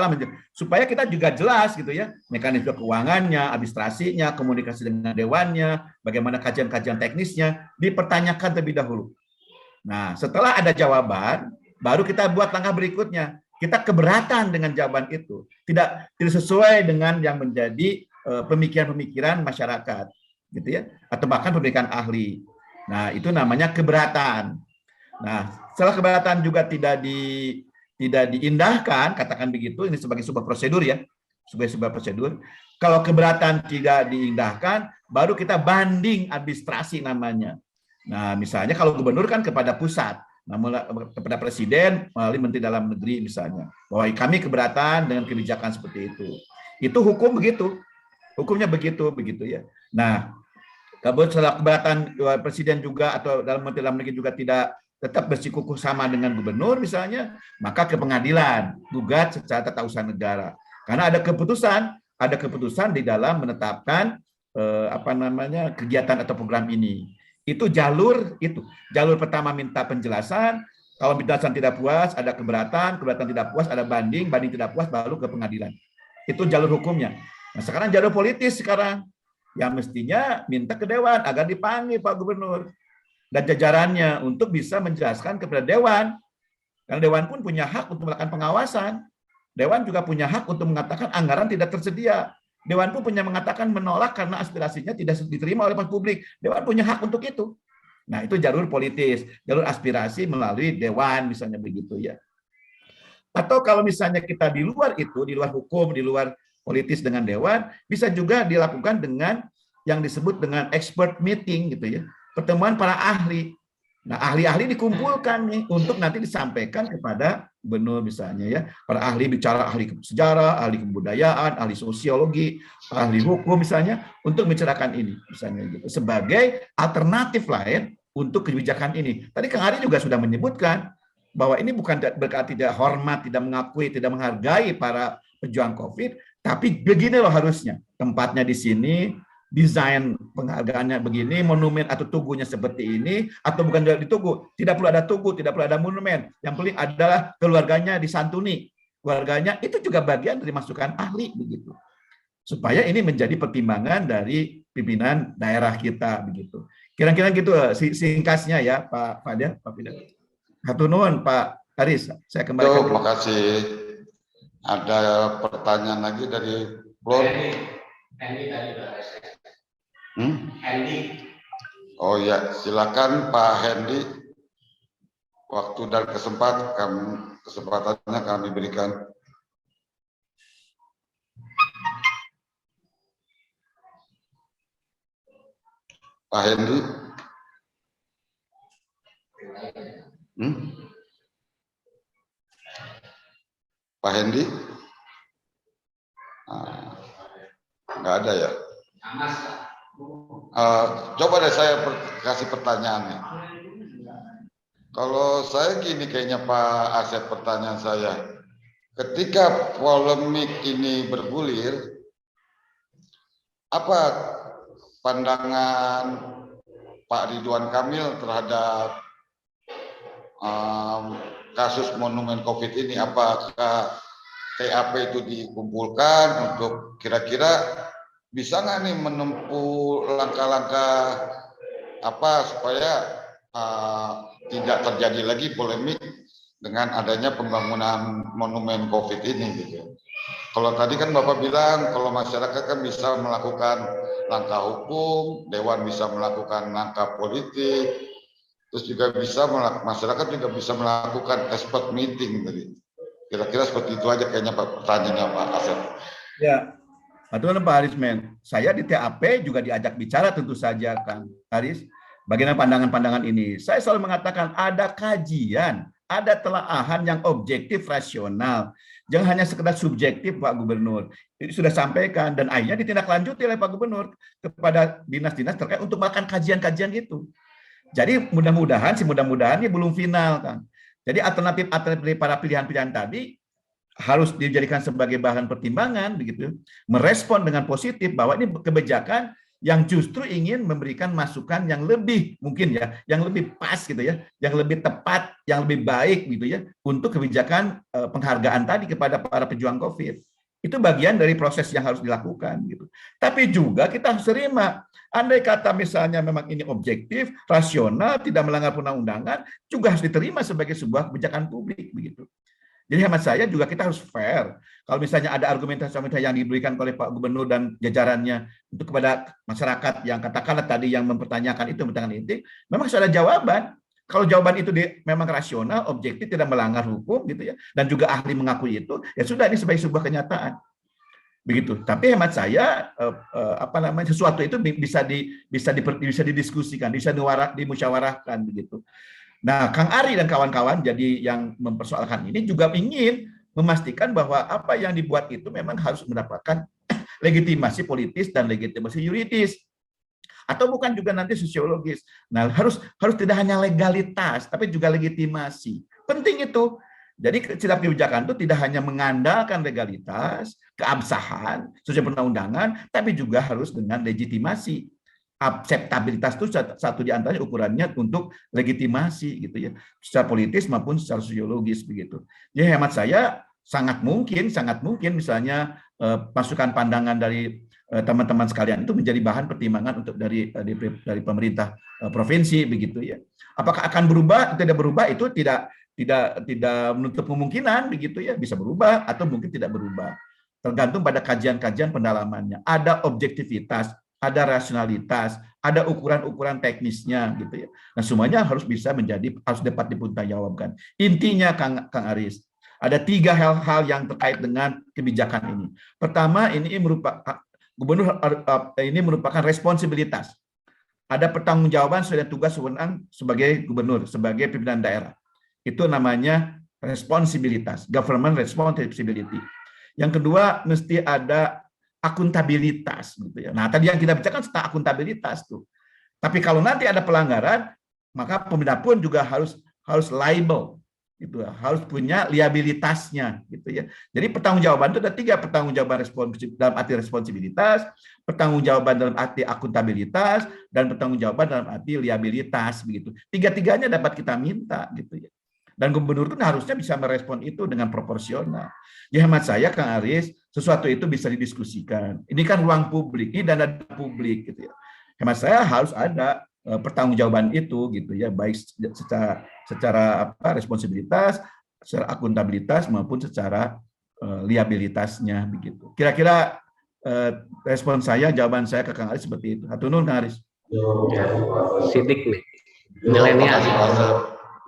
supaya kita juga jelas gitu ya, mekanisme keuangannya, administrasinya, komunikasi dengan dewannya, bagaimana kajian-kajian teknisnya dipertanyakan terlebih dahulu. Nah, setelah ada jawaban, baru kita buat langkah berikutnya. Kita keberatan dengan jawaban itu, tidak sesuai dengan yang menjadi pemikiran-pemikiran masyarakat, gitu ya, atau bahkan pemikiran ahli. Nah, itu namanya keberatan. Nah, setelah keberatan juga tidak diindahkan, katakan begitu, ini sebagai sebuah prosedur ya, sebagai sebuah prosedur. Kalau keberatan tidak diindahkan, baru kita banding administrasi namanya. Nah, misalnya kalau gubernur kan kepada pusat, kepada presiden melalui Menteri Dalam Negeri misalnya, bahwa kami keberatan dengan kebijakan seperti itu. Itu hukum begitu, hukumnya begitu ya. Nah, kalau setelah keberatan presiden juga atau dalam Menteri Dalam Negeri juga tidak tetap bersikukuh sama dengan gubernur misalnya, maka ke pengadilan, gugat secara tata usaha negara. Karena ada keputusan di dalam menetapkan kegiatan atau program ini. Itu jalur pertama minta penjelasan, kalau penjelasan tidak puas ada keberatan tidak puas ada banding tidak puas baru ke pengadilan. Itu jalur hukumnya. Nah, sekarang jalur politis sekarang yang mestinya minta ke dewan agar dipanggil Pak Gubernur dan jajarannya untuk bisa menjelaskan kepada dewan. Karena dewan pun punya hak untuk melakukan pengawasan. Dewan juga punya hak untuk mengatakan anggaran tidak tersedia. Dewan pun punya mengatakan menolak karena aspirasinya tidak diterima oleh publik. Dewan punya hak untuk itu. Nah, itu jalur politis, jalur aspirasi melalui dewan misalnya begitu ya. Atau kalau misalnya kita di luar itu, di luar hukum, di luar politis dengan dewan, bisa juga dilakukan dengan yang disebut dengan expert meeting gitu ya. Pertemuan para ahli. Nah, ahli-ahli dikumpulkan nih untuk nanti disampaikan kepada gubernur misalnya ya. Para ahli bicara, ahli sejarah, ahli kebudayaan, ahli sosiologi, ahli hukum misalnya untuk membicarakan ini misalnya gitu. Sebagai alternatif lain untuk kebijakan ini. Tadi Kang Ari juga sudah menyebutkan bahwa ini bukan berarti tidak hormat, tidak mengakui, tidak menghargai para pejuang Covid, tapi begini loh harusnya. Tempatnya di sini, desain penghargaannya begini, monumen atau tugunya seperti ini, atau bukan di tugu, tidak perlu ada tugu, tidak perlu ada monumen, yang penting adalah keluarganya disantuni, keluarganya itu juga bagian dari masukan ahli begitu, supaya ini menjadi pertimbangan dari pimpinan daerah kita begitu. Kira-kira gitu singkatnya ya Pak Fadil, Pak Fidel. Hatur nuhun Pak Aris, saya kembali. Terima kasih. Ada pertanyaan lagi dari Flor? Hendy tadi Hendy. Oh ya, silakan Pak Hendy. Waktu dan kesempatannya kami berikan. Pak Hendy. Pak Hendy? Nggak ada ya? Coba deh saya kasih pertanyaannya. Kalau saya gini kayaknya Pak Asep, pertanyaan saya. Ketika polemik ini bergulir, apa pandangan Pak Ridwan Kamil terhadap kasus monumen Covid ini? Apakah TAP itu dikumpulkan untuk kira-kira bisa nggak nih menempuh langkah-langkah apa supaya tidak terjadi lagi polemik dengan adanya pembangunan monumen Covid ini gitu. Kalau tadi kan Bapak bilang kalau masyarakat kan bisa melakukan langkah hukum, dewan bisa melakukan langkah politik, terus juga bisa masyarakat juga bisa melakukan expert meeting tadi. Kira-kira seperti itu aja kayaknya pertanyaannya Pak Asep. Ya, Pak Arismen, saya di TAP juga diajak bicara tentu saja Kang Aris. Bagaimana pandangan-pandangan ini? Saya selalu mengatakan ada kajian, ada telaahan yang objektif, rasional. Jangan hanya sekedar subjektif Pak Gubernur. Ini sudah sampaikan dan akhirnya ditindaklanjuti oleh Pak Gubernur kepada dinas-dinas terkait untuk melakukan kajian-kajian itu. Jadi mudah-mudahan ini belum final Kang. Jadi alternatif para pilihan-pilihan tadi harus dijadikan sebagai bahan pertimbangan begitu, merespon dengan positif bahwa ini kebijakan yang justru ingin memberikan masukan yang lebih mungkin ya, yang lebih pas gitu ya, yang lebih tepat, yang lebih baik gitu ya untuk kebijakan penghargaan tadi kepada para pejuang COVID. Itu bagian dari proses yang harus dilakukan gitu. Tapi juga kita harus terima, andai kata misalnya memang ini objektif, rasional, tidak melanggar perundang-undangan, juga harus diterima sebagai sebuah kebijakan publik begitu. Jadi hemat saya juga kita harus fair. Kalau misalnya ada argumentasi yang diberikan oleh Pak Gubernur dan jajarannya untuk kepada masyarakat yang katakanlah tadi yang mempertanyakan itu, memang sudah ada jawaban. Kalau jawaban itu memang rasional, objektif, tidak melanggar hukum gitu ya, dan juga ahli mengakui itu, ya sudah, ini sebagai sebuah kenyataan. Begitu. Tapi hemat saya sesuatu itu bisa didiskusikan, bisa dimusyawarahkan begitu. Nah, Kang Ari dan kawan-kawan jadi yang mempersoalkan ini juga ingin memastikan bahwa apa yang dibuat itu memang harus mendapatkan legitimasi politis dan legitimasi yuridis. Atau bukan juga nanti sosiologis. Nah, harus tidak hanya legalitas, tapi juga legitimasi. Penting itu. Jadi setiap kebijakan itu tidak hanya mengandalkan legalitas, keabsahan, sesuai perundang-undangan, tapi juga harus dengan legitimasi. Akseptabilitas itu satu di antaranya ukurannya untuk legitimasi gitu ya, secara politis maupun secara sosiologis begitu. Jadi hemat saya sangat mungkin misalnya masukan pandangan dari teman-teman sekalian itu menjadi bahan pertimbangan untuk dari pemerintah provinsi begitu ya. Apakah akan berubah atau tidak berubah itu tidak menutup kemungkinan begitu ya, bisa berubah atau mungkin tidak berubah. Tergantung pada kajian-kajian pendalamannya. Ada objektivitas, ada rasionalitas, ada ukuran-ukuran teknisnya gitu ya. Nah, semuanya harus dapat dipertanggungjawabkan. Intinya Kang Aris, ada 3 hal yang terkait dengan kebijakan ini. Pertama, Gubernur ini merupakan responsibilitas. Ada pertanggungjawaban sesuai tugas wewenang sebagai gubernur, sebagai pimpinan daerah. Itu namanya responsibilitas, government responsibility. Yang kedua, mesti ada akuntabilitas gitu ya. Nah, tadi yang kita bicarakan tentang akuntabilitas tuh. Tapi kalau nanti ada pelanggaran, maka pemerintah pun juga harus liable. Gitu, harus punya liabilitasnya gitu ya. Jadi pertanggungjawaban itu ada 3, pertanggungjawaban dalam arti responsibilitas, pertanggungjawaban dalam arti akuntabilitas, dan pertanggungjawaban dalam arti liabilitas begitu. 3-tiganya dapat kita minta gitu ya. Dan gubernur itu harusnya bisa merespon itu dengan proporsional. Ya, hemat saya Kang Aris, sesuatu itu bisa didiskusikan. Ini kan ruang publik, ini dana publik gitu ya. Hemat saya harus ada pertanggungjawaban itu gitu ya, baik secara responsibilitas, secara akuntabilitas maupun secara liabilitasnya begitu. Kira-kira respon saya, jawaban saya ke Kang Aris seperti itu. Hatur nuhun Kang Aris. Ya, Sidik nih,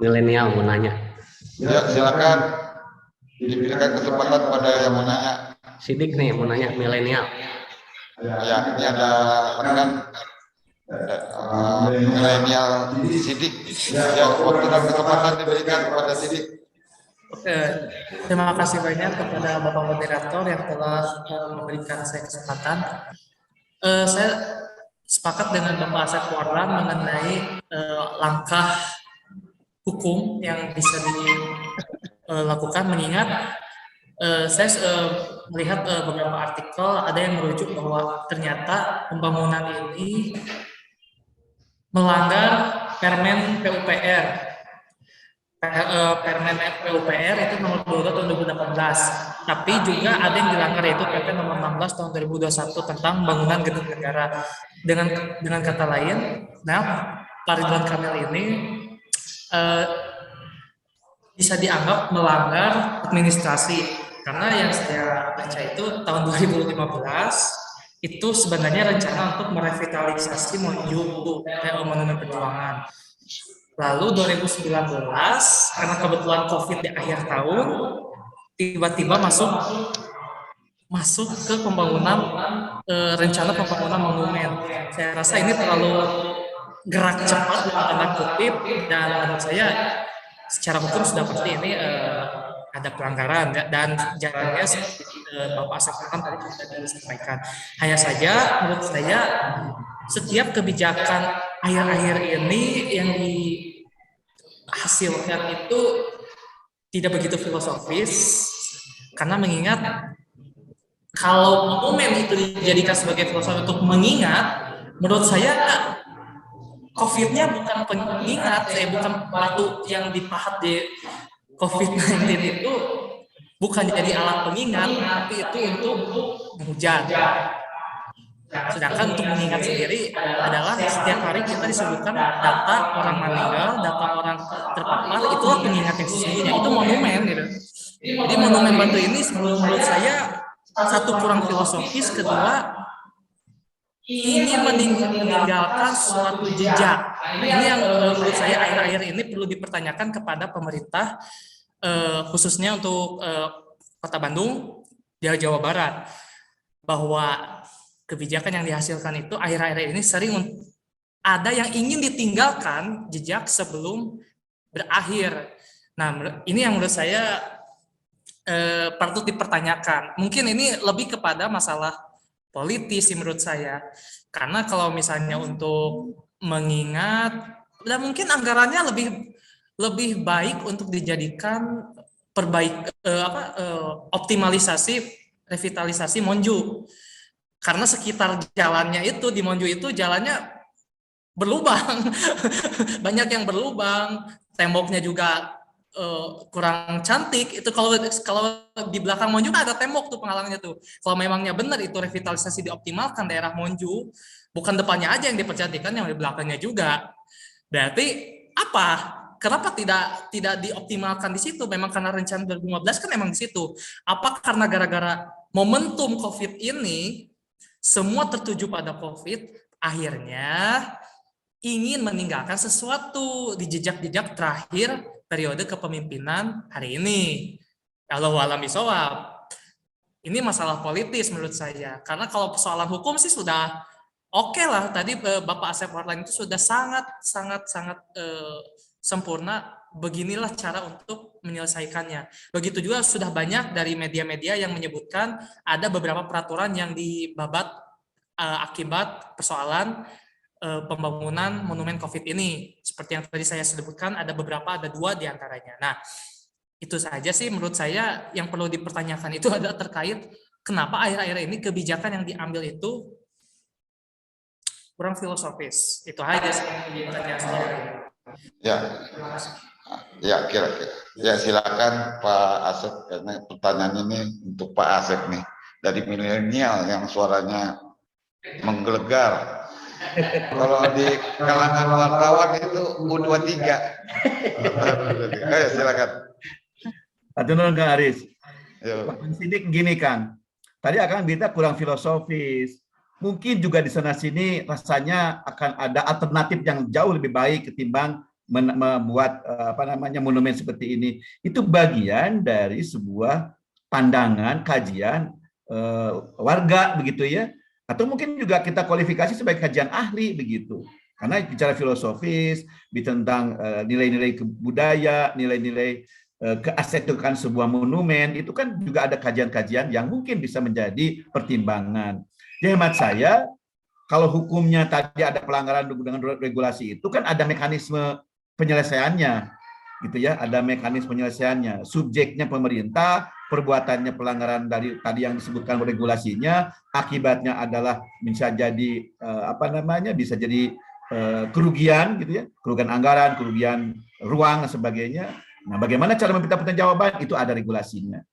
milenial mau nanya. Ya, silakan diberikan kesempatan pada yang mau nanya. Sidik nih mau nanya, milenial. Ya, ini ada rekan milenial Sidik. Ya, waktu dan kesempatan diberikan kepada Sidik. Terima kasih banyak kepada Bapak Moderator yang telah memberikan saya kesempatan. Saya sepakat dengan Bapak Asep Warlan mengenai langkah hukum yang bisa dilakukan, mengingat saya melihat beberapa artikel ada yang merujuk bahwa ternyata pembangunan ini melanggar Permen PUPR. Permen PUPR itu nomor 22 tahun 2018. Tapi juga ada yang dilanggar, yaitu PP nomor 16 tahun 2021 tentang bangunan gedung negara. Dengan kata lain, Pak Ridwan Kamil ini bisa dianggap melanggar administrasi, karena yang saya baca itu tahun 2015 itu sebenarnya rencana untuk merevitalisasi menuju Monumen Perjuangan. Lalu 2019 karena kebetulan COVID di akhir tahun, tiba-tiba masuk ke pembangunan rencana pembangunan monumen. Saya rasa ini terlalu gerak cepat dalam tanda kutip, dan menurut saya secara hukum sudah pasti ini ada pelanggaran, dan jalannya Bapak Asep tadi sudah disampaikan. Hanya saja menurut saya setiap kebijakan akhir-akhir ini yang dihasilkan itu tidak begitu filosofis, karena mengingat kalau monumen itu dijadikan sebagai filosofi untuk mengingat, menurut saya COVID-nya bukan pengingat, bukan batu yang dipahat di COVID-19 itu bukan jadi alat pengingat, tapi itu untuk menghujat. Sedangkan untuk mengingat sendiri adalah setiap hari kita disebutkan data orang meninggal, data orang terpapar, itulah pengingat yang sesungguhnya. Itu monumen gitu. Jadi monumen batu ini menurut saya satu kurang filosofis, kedua ingin meninggalkan suatu jejak. Ini yang menurut saya akhir-akhir ini perlu dipertanyakan kepada pemerintah, khususnya untuk Kota Bandung, Jawa Barat, bahwa kebijakan yang dihasilkan itu akhir-akhir ini sering ada yang ingin ditinggalkan jejak sebelum berakhir. Nah, ini yang menurut saya patut dipertanyakan. Mungkin ini lebih kepada masalah politis sih menurut saya. Karena kalau misalnya untuk mengingat, dan mungkin anggarannya lebih baik untuk dijadikan optimalisasi revitalisasi Monju. Karena sekitar jalannya itu di Monju itu jalannya berlubang, banyak yang berlubang, temboknya juga kurang cantik. Itu kalau di belakang Monju ada tembok tuh penghalangnya tuh. Kalau memangnya benar itu revitalisasi dioptimalkan daerah Monju, bukan depannya aja yang dipercantikan, yang di belakangnya juga. Berarti apa? Kenapa tidak dioptimalkan di situ? Memang karena rencana 2015 kan memang di situ. Apa karena gara-gara momentum COVID ini semua tertuju pada COVID, akhirnya ingin meninggalkan sesuatu di jejak-jejak terakhir periode kepemimpinan hari ini. Allahu a'lam bishawab. Ini masalah politis menurut saya. Karena kalau persoalan hukum sih sudah oke lah. Tadi Bapak Asep Warlan itu sudah sangat sempurna. Beginilah cara untuk menyelesaikannya. Begitu juga sudah banyak dari media-media yang menyebutkan ada beberapa peraturan yang dibabat akibat persoalan pembangunan monumen COVID ini. Seperti yang tadi saya sebutkan, ada 2 diantaranya. Nah, itu saja sih menurut saya yang perlu dipertanyakan itu adalah terkait kenapa akhir-akhir ini kebijakan yang diambil itu kurang filosofis. Itu aja sih pertanyaan saya. Ya, kira-kira. Ya, silakan Pak Asep, karena pertanyaan ini untuk Pak Asep nih. Dari milenial yang suaranya menggelegar. Kalau di kalangan wartawan itu U23. Ayo, silakan. Atur nuhun Kang Aris. Yo. Pak Sidik gini Kang. Tadi akan kita kurang filosofis. Mungkin juga di sana-sini rasanya akan ada alternatif yang jauh lebih baik ketimbang membuat monumen seperti ini. Itu bagian dari sebuah pandangan kajian warga begitu ya, atau mungkin juga kita kualifikasi sebagai kajian ahli begitu. Karena bicara filosofis, tentang nilai-nilai budaya, nilai-nilai keestetikan sebuah monumen, itu kan juga ada kajian-kajian yang mungkin bisa menjadi pertimbangan. Di hemat saya, kalau hukumnya tadi ada pelanggaran dengan regulasi itu kan ada mekanisme penyelesaiannya, gitu ya, ada mekanisme penyelesaiannya. Subjeknya pemerintah, perbuatannya pelanggaran dari tadi yang disebutkan regulasinya, akibatnya adalah bisa jadi bisa jadi kerugian, gitu ya, kerugian anggaran, kerugian ruang dan sebagainya. Nah, bagaimana cara meminta pertanggungjawaban itu ada regulasinya.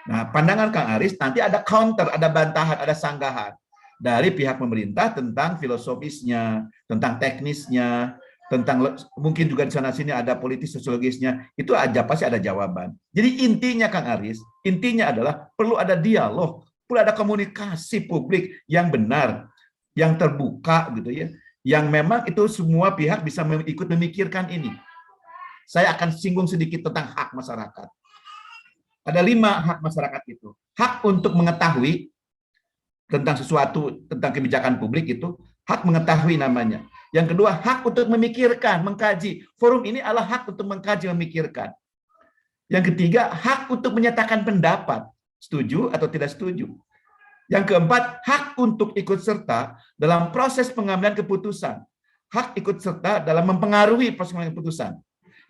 Nah, pandangan Kang Aris nanti ada counter, ada bantahan, ada sanggahan dari pihak pemerintah tentang filosofisnya, tentang teknisnya, tentang mungkin juga di sana sini ada politis sosiologisnya, itu aja pasti ada jawaban. Jadi intinya Kang Aris, intinya adalah perlu ada dialog, perlu ada komunikasi publik yang benar, yang terbuka gitu ya, yang memang itu semua pihak bisa ikut memikirkan ini. Saya akan singgung sedikit tentang hak masyarakat. Ada 5 hak masyarakat itu. Hak untuk mengetahui tentang sesuatu, tentang kebijakan publik itu, hak mengetahui namanya. Yang kedua, hak untuk memikirkan, mengkaji. Forum ini adalah hak untuk mengkaji, memikirkan. Yang ketiga, hak untuk menyatakan pendapat, setuju atau tidak setuju. Yang keempat, hak untuk ikut serta dalam proses pengambilan keputusan. Hak ikut serta dalam mempengaruhi proses pengambilan keputusan.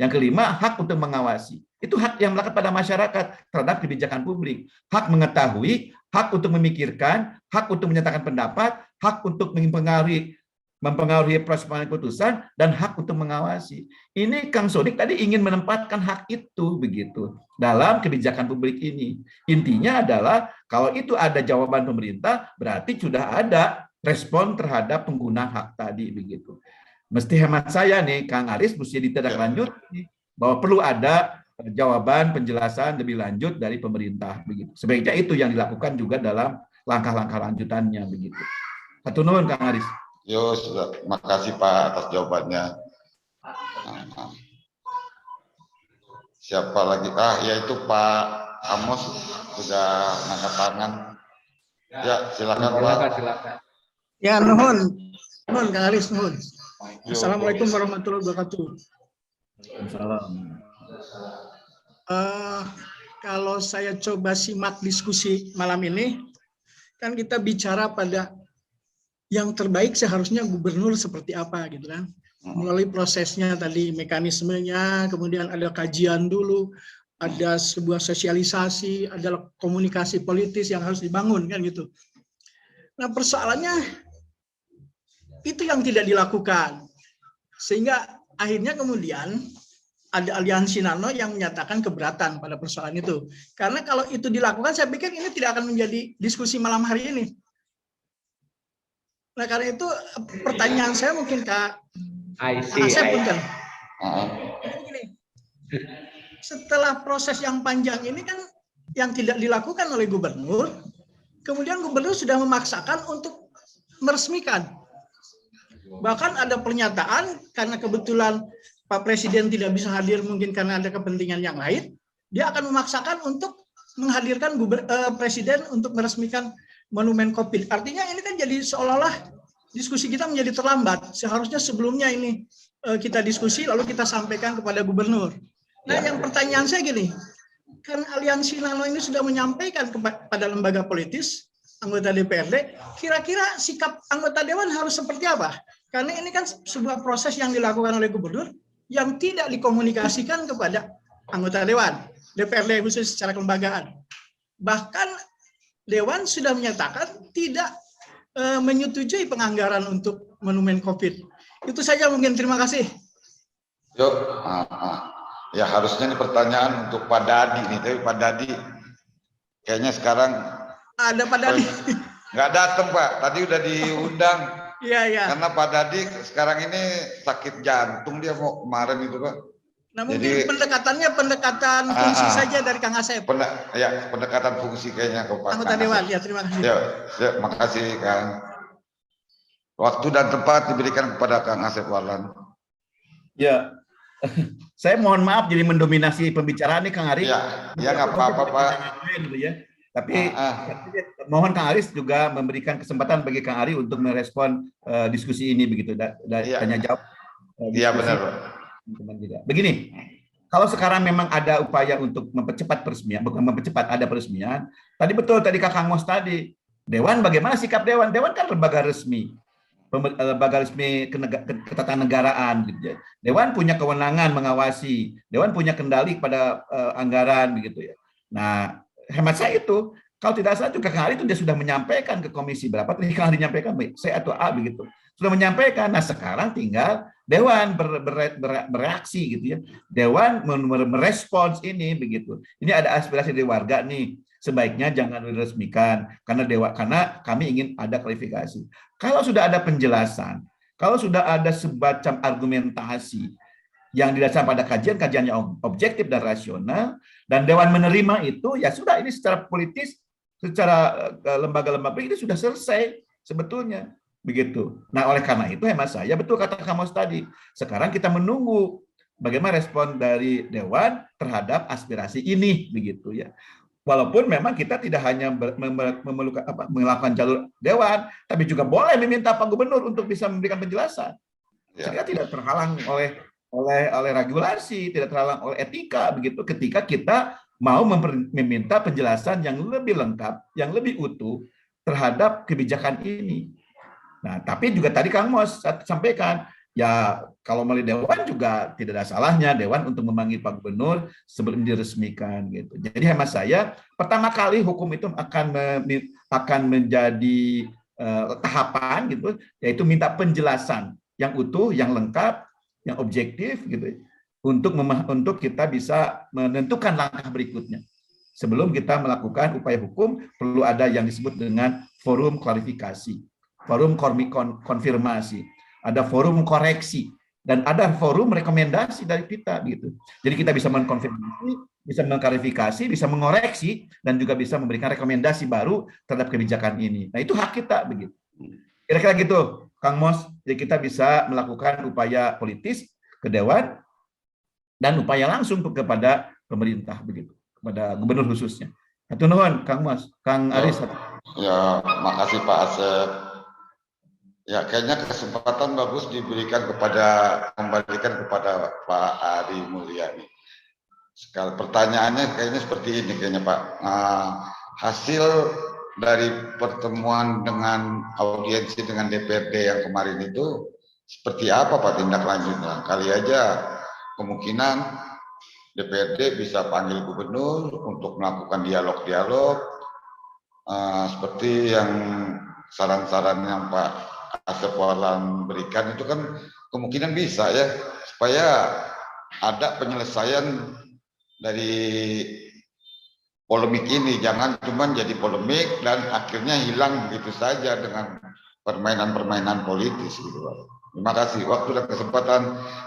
Yang kelima, hak untuk mengawasi. Itu hak yang melekat pada masyarakat terhadap kebijakan publik. Hak mengetahui, hak untuk memikirkan, hak untuk menyatakan pendapat, hak untuk mempengaruhi mempengaruhi proses pengambilan keputusan, dan hak untuk mengawasi. Ini Kang Sodik tadi ingin menempatkan hak itu begitu dalam kebijakan publik ini. Intinya adalah kalau itu ada jawaban pemerintah, berarti sudah ada respon terhadap pengguna hak tadi begitu. Mesti hemat saya nih, Kang Aris mesti ditindaklanjuti bahwa perlu ada jawaban penjelasan lebih lanjut dari pemerintah begitu. Sebaiknya itu yang dilakukan juga dalam langkah-langkah lanjutannya begitu. Hatur nuhun Kang Aris. Yo, sudah. Makasih Pak atas jawabannya. Siapa lagi? Yaitu Pak Amos sudah angkat tangan. Ya, silakan Pak. Silakan. Ya, nuhun Kang Aris, nuhun. Assalamualaikum warahmatullahi wabarakatuh. Kalau saya coba simak diskusi malam ini, kan kita bicara pada yang terbaik seharusnya gubernur seperti apa gitu kan. Melalui prosesnya tadi, mekanismenya, kemudian ada kajian dulu, ada sebuah sosialisasi, ada komunikasi politis yang harus dibangun kan gitu. Nah, persoalannya itu yang tidak dilakukan. Sehingga akhirnya kemudian ada aliansi Nano yang menyatakan keberatan pada persoalan itu. Karena kalau itu dilakukan, saya pikir ini tidak akan menjadi diskusi malam hari ini. Nah, karena itu pertanyaan saya mungkin Kak Asep punten. Begini, setelah proses yang panjang ini kan yang tidak dilakukan oleh gubernur, kemudian gubernur sudah memaksakan untuk meresmikan. Bahkan ada pernyataan karena kebetulan Pak Presiden tidak bisa hadir mungkin karena ada kepentingan yang lain, dia akan memaksakan untuk menghadirkan Presiden untuk meresmikan Monumen Covid. Artinya ini kan jadi seolah-olah diskusi kita menjadi terlambat. Seharusnya sebelumnya ini kita diskusi lalu kita sampaikan kepada gubernur. Nah, yang pertanyaan saya gini, kan aliansi Nano ini sudah menyampaikan kepada lembaga politis, anggota DPRD, kira-kira sikap anggota Dewan harus seperti apa? Karena ini kan sebuah proses yang dilakukan oleh gubernur yang tidak dikomunikasikan kepada anggota Dewan, DPRD khusus secara kelembagaan. Bahkan Dewan sudah menyatakan tidak menyetujui penganggaran untuk Monumen Covid. Itu saja mungkin, terima kasih. Yuk, ya harusnya ini pertanyaan untuk Pak Dadi nih, tapi Pak Dadi kayaknya sekarang ada Pak Dadi. Nggak datang Pak, tadi udah diundang. Iya. Karena Pak Dadi sekarang ini sakit jantung, dia mau kemarin itu Pak. Nah, mungkin pendekatannya pendekatan fungsi saja dari Kang Asep. Pendekatan fungsi kayaknya ke Pak anggota Dewan. Ya, terima kasih. Ya, makasih Kang. Waktu dan tempat diberikan kepada Kang Asep Warlan. Ya, saya mohon maaf jadi mendominasi pembicaraan nih Kang Aris. Ya nggak apa-apa Pak. Tapi mohon Kang Aris juga memberikan kesempatan bagi Kang Ari untuk merespon diskusi ini begitu, tanya jawab. Iya benar Pak. Begini, kalau sekarang memang ada upaya untuk mempercepat peresmian, bukan mempercepat, ada peresmian. Tadi betul tadi Kang Mos tadi, Dewan bagaimana sikap Dewan? Dewan kan lembaga resmi, ketatanegaraan gitu ya. Dewan punya kewenangan mengawasi, Dewan punya kendali pada anggaran begitu ya. Nah, hemat saya itu, kalau tidak salah juga Kang Ari itu dia sudah menyampaikan ke komisi berapa tadi Kang Ari menyampaikan C atau A begitu. Sudah menyampaikan. Nah, sekarang tinggal Dewan bereaksi gitu ya. Dewan merespons ini begitu. Ini ada aspirasi dari warga nih. Sebaiknya jangan diresmikan karena kami ingin ada klarifikasi. Kalau sudah ada penjelasan, kalau sudah ada semacam argumentasi yang didasarkan pada kajian-kajian yang objektif dan rasional, dan Dewan menerima itu, ya sudah, ini secara politis, secara lembaga-lembaga ini sudah selesai sebetulnya. Begitu. Nah, oleh karena itu hemat saya, betul kata Kamos tadi, sekarang kita menunggu bagaimana respon dari Dewan terhadap aspirasi ini, begitu ya. Walaupun memang kita tidak hanya melakukan jalur Dewan, tapi juga boleh meminta Pak Gubernur untuk bisa memberikan penjelasan. Sehingga tidak terhalang oleh regulasi, tidak terhalang oleh etika begitu. Ketika kita mau meminta penjelasan yang lebih lengkap, yang lebih utuh terhadap kebijakan ini. Nah, tapi juga tadi Kang Mos sampaikan, ya kalau melalui Dewan juga tidak ada salahnya Dewan untuk memanggil Pak Gubernur sebelum diresmikan gitu. Jadi hemat saya, pertama kali hukum itu akan menjadi tahapan gitu, yaitu minta penjelasan yang utuh, yang lengkap, yang objektif gitu, untuk kita bisa menentukan langkah berikutnya. Sebelum kita melakukan upaya hukum, perlu ada yang disebut dengan forum klarifikasi, forum konfirmasi, ada forum koreksi, dan ada forum rekomendasi dari kita gitu. Jadi kita bisa mengkonfirmasi, bisa mengklarifikasi, bisa mengoreksi, dan juga bisa memberikan rekomendasi baru terhadap kebijakan ini. Nah, itu hak kita begitu. Kira-kira gitu, Kang Mos. Jadi kita bisa melakukan upaya politis ke Dewan dan upaya langsung kepada pemerintah begitu, kepada gubernur khususnya. Hatur nuhun, Kang Mos, Kang Aris. Ya, makasih Pak Asep. Ya, kayaknya kesempatan bagus diberikan kembalikan kepada Pak Ari Mulyani. Sekali pertanyaannya kayaknya seperti ini kayaknya Pak. Hasil dari pertemuan dengan audiensi dengan DPRD yang kemarin itu seperti apa Pak tindak lanjutnya? Kali aja kemungkinan DPRD bisa panggil gubernur untuk melakukan dialog-dialog seperti yang saran-saran yang Pak Asep Warlan berikan itu kan kemungkinan bisa ya, supaya ada penyelesaian dari polemik ini, jangan cuma jadi polemik dan akhirnya hilang begitu saja dengan permainan-permainan politis gitu Pak. Terima kasih. Waktu dan kesempatan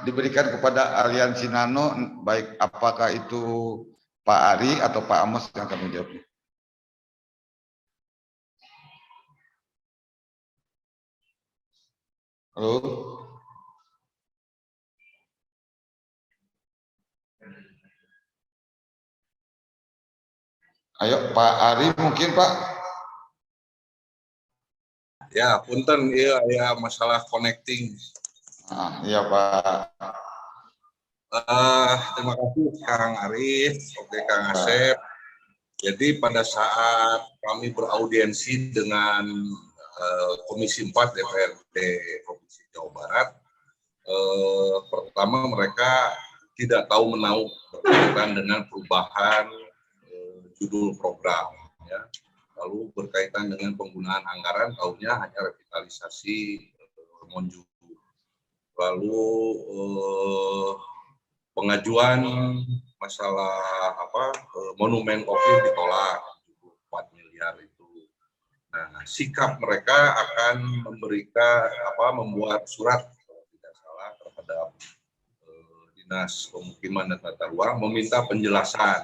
diberikan kepada Aliansi Nano, baik apakah itu Pak Ari atau Pak Amos yang akan menjawab. Halo. Ayo Pak Ari mungkin Pak. Ya, punten, iya masalah connecting. Iya Pak. Terima kasih Kang Arif, oke Kang Asep. Jadi pada saat kami beraudiensi dengan Komisi 4 DPRD Provinsi Jawa Barat, pertama mereka tidak tahu menau berkaitan dengan perubahan judul program, ya. Lalu berkaitan dengan penggunaan anggaran, tahunya hanya revitalisasi Monju. Lalu pengajuan masalah monumen COVID ditolak 4 miliar itu. Nah, sikap mereka akan membuat surat kalau tidak salah terhadap Dinas Pemukiman dan Tata Ruang meminta penjelasan,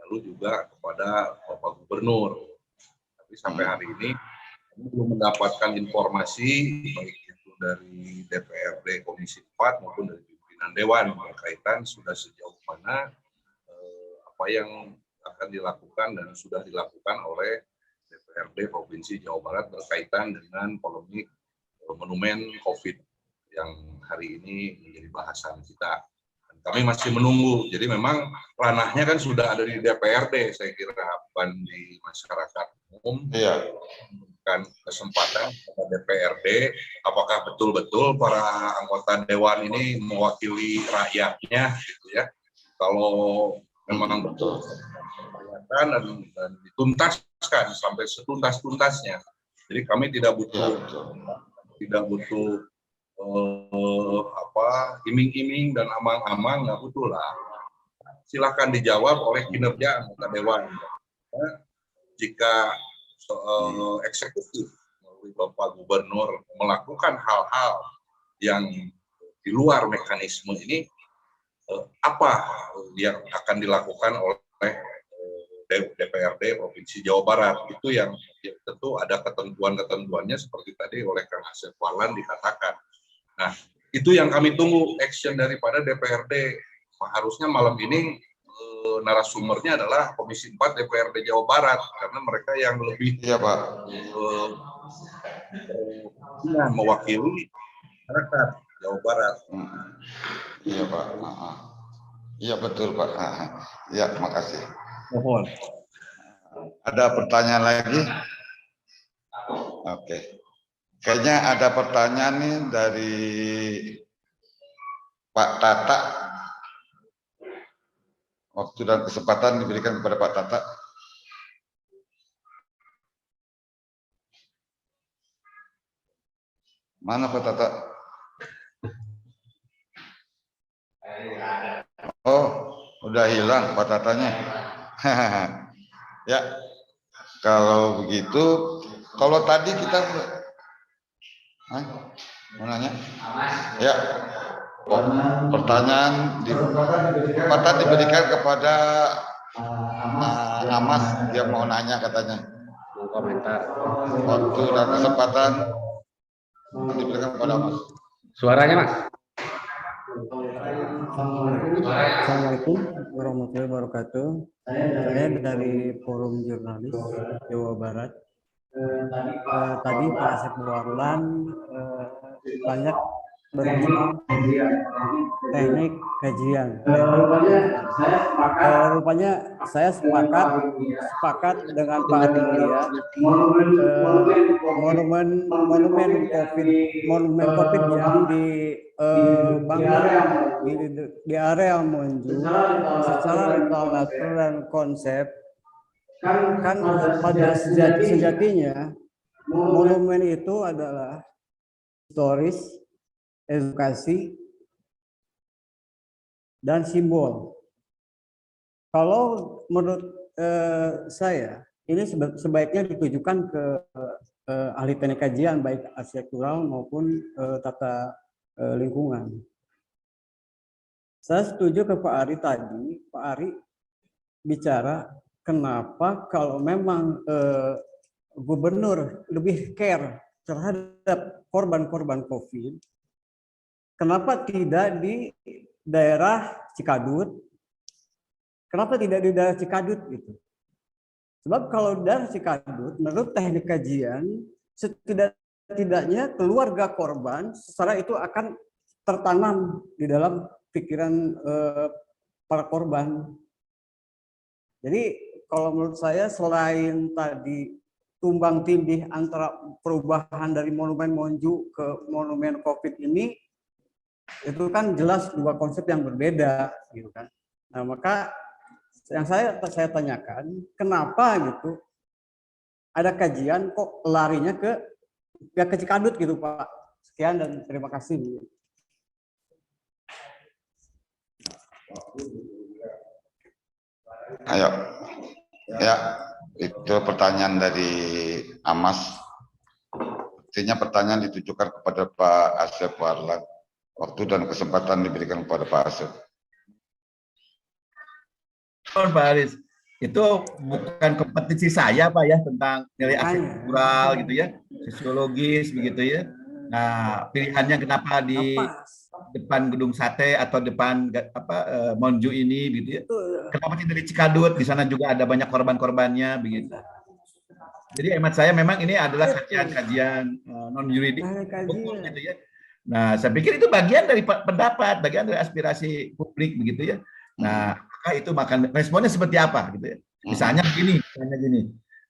lalu juga kepada Bapak Gubernur. Tapi sampai hari ini kami belum mendapatkan informasi baik itu dari DPRD Komisi 4 maupun dari pimpinan Dewan berkaitan sudah sejauh mana apa yang akan dilakukan dan sudah dilakukan oleh DPRD Provinsi Jawa Barat berkaitan dengan polemik monumen COVID yang hari ini menjadi bahasan kita. Dan kami masih menunggu. Jadi memang ranahnya kan sudah ada di DPRD, saya kira, bukan di masyarakat umum. Iya. Memberikan kesempatan kepada DPRD, apakah betul-betul para anggota Dewan ini mewakili rakyatnya, gitu ya. Kalau memang betul dan dituntaskan sampai setuntas-tuntasnya. Jadi kami tidak butuh iming-iming dan amang-amang, nggak butuh lah. Silahkan dijawab oleh kinerja anggota Dewan. Jika eksekutif melalui Bapak Gubernur melakukan hal-hal yang di luar mekanisme ini, apa yang akan dilakukan oleh DPRD Provinsi Jawa Barat? Itu yang tentu ada ketentuan-ketentuannya seperti tadi oleh Kang Asep Warlan dikatakan. Nah, itu yang kami tunggu action daripada DPRD. Harusnya malam ini narasumbernya adalah Komisi 4 DPRD Jawa Barat, karena mereka yang lebih mewakili masyarakat Jawa Barat. Iya Pak. Iya betul Pak. Ya, makasih. Mohon. Ada pertanyaan lagi? Oke. Kayaknya ada pertanyaan nih dari Pak Tata. Waktu dan kesempatan diberikan kepada Pak Tata. Mana Pak Tata? Oh, udah hilang Pak Tatanya. Ya, kalau begitu, kalau tadi kita mau nanya? Ya, pertanyaan kesempatan diberikan kepada Amas, dia mau nanya katanya. Mau komentar. Waktu dan kesempatan diberikan kepada Amas. Suaranya Mas. Assalamualaikum warahmatullahi wabarakatuh. Saya dari Forum Jurnalis Jawa Barat. Tadi Pak Asep Warlan banyak berbicara teknik kajian. Rupanya saya sepakat dengan Pak Aditya. Monumen COVID yang dibangun di area Monju secara literatur dan konsep kan pada sejatinya monumen itu adalah historis, edukasi, dan simbol. Kalau menurut saya ini sebaiknya ditujukan ke ahli teknik kajian baik arsitektural maupun tata lingkungan. Saya setuju ke Pak Ari tadi. Pak Ari bicara kenapa kalau memang gubernur lebih care terhadap korban-korban COVID, kenapa tidak di daerah Cikadut? Kenapa tidak di daerah Cikadut gitu? Sebab kalau daerah Cikadut, menurut teknik kajian, setidaknya keluarga korban secara itu akan tertanam di dalam pikiran para korban. Jadi kalau menurut saya selain tadi tumbang tindih antara perubahan dari monumen Monju ke monumen COVID ini, itu kan jelas dua konsep yang berbeda, gitu kan. Nah, maka yang saya tanyakan, kenapa gitu ada kajian kok larinya ke Cikadut gitu Pak. Sekian dan terima kasih. Ayo, ya itu pertanyaan dari Amas. Artinya pertanyaan ditujukan kepada Pak Asep Warlan. Waktu dan kesempatan diberikan kepada Pak Asep. Pak Aris, itu bukan kompetisi saya Pak ya tentang nilai arsitektural gitu ya, sosiologis begitu ya. Nah, pilihannya kenapa di depan Gedung Sate atau depan Monju ini gitu ya. Kenapa tidak di Cikadut? Di sana juga ada banyak korban-korbannya begitu. Jadi hemat saya memang ini adalah kajian-kajian non yuridik hukum gitu ya. Nah, saya pikir itu bagian dari pendapat, bagian dari aspirasi publik begitu ya. Nah, maka itu makan responnya seperti apa gitu ya. Misalnya gini.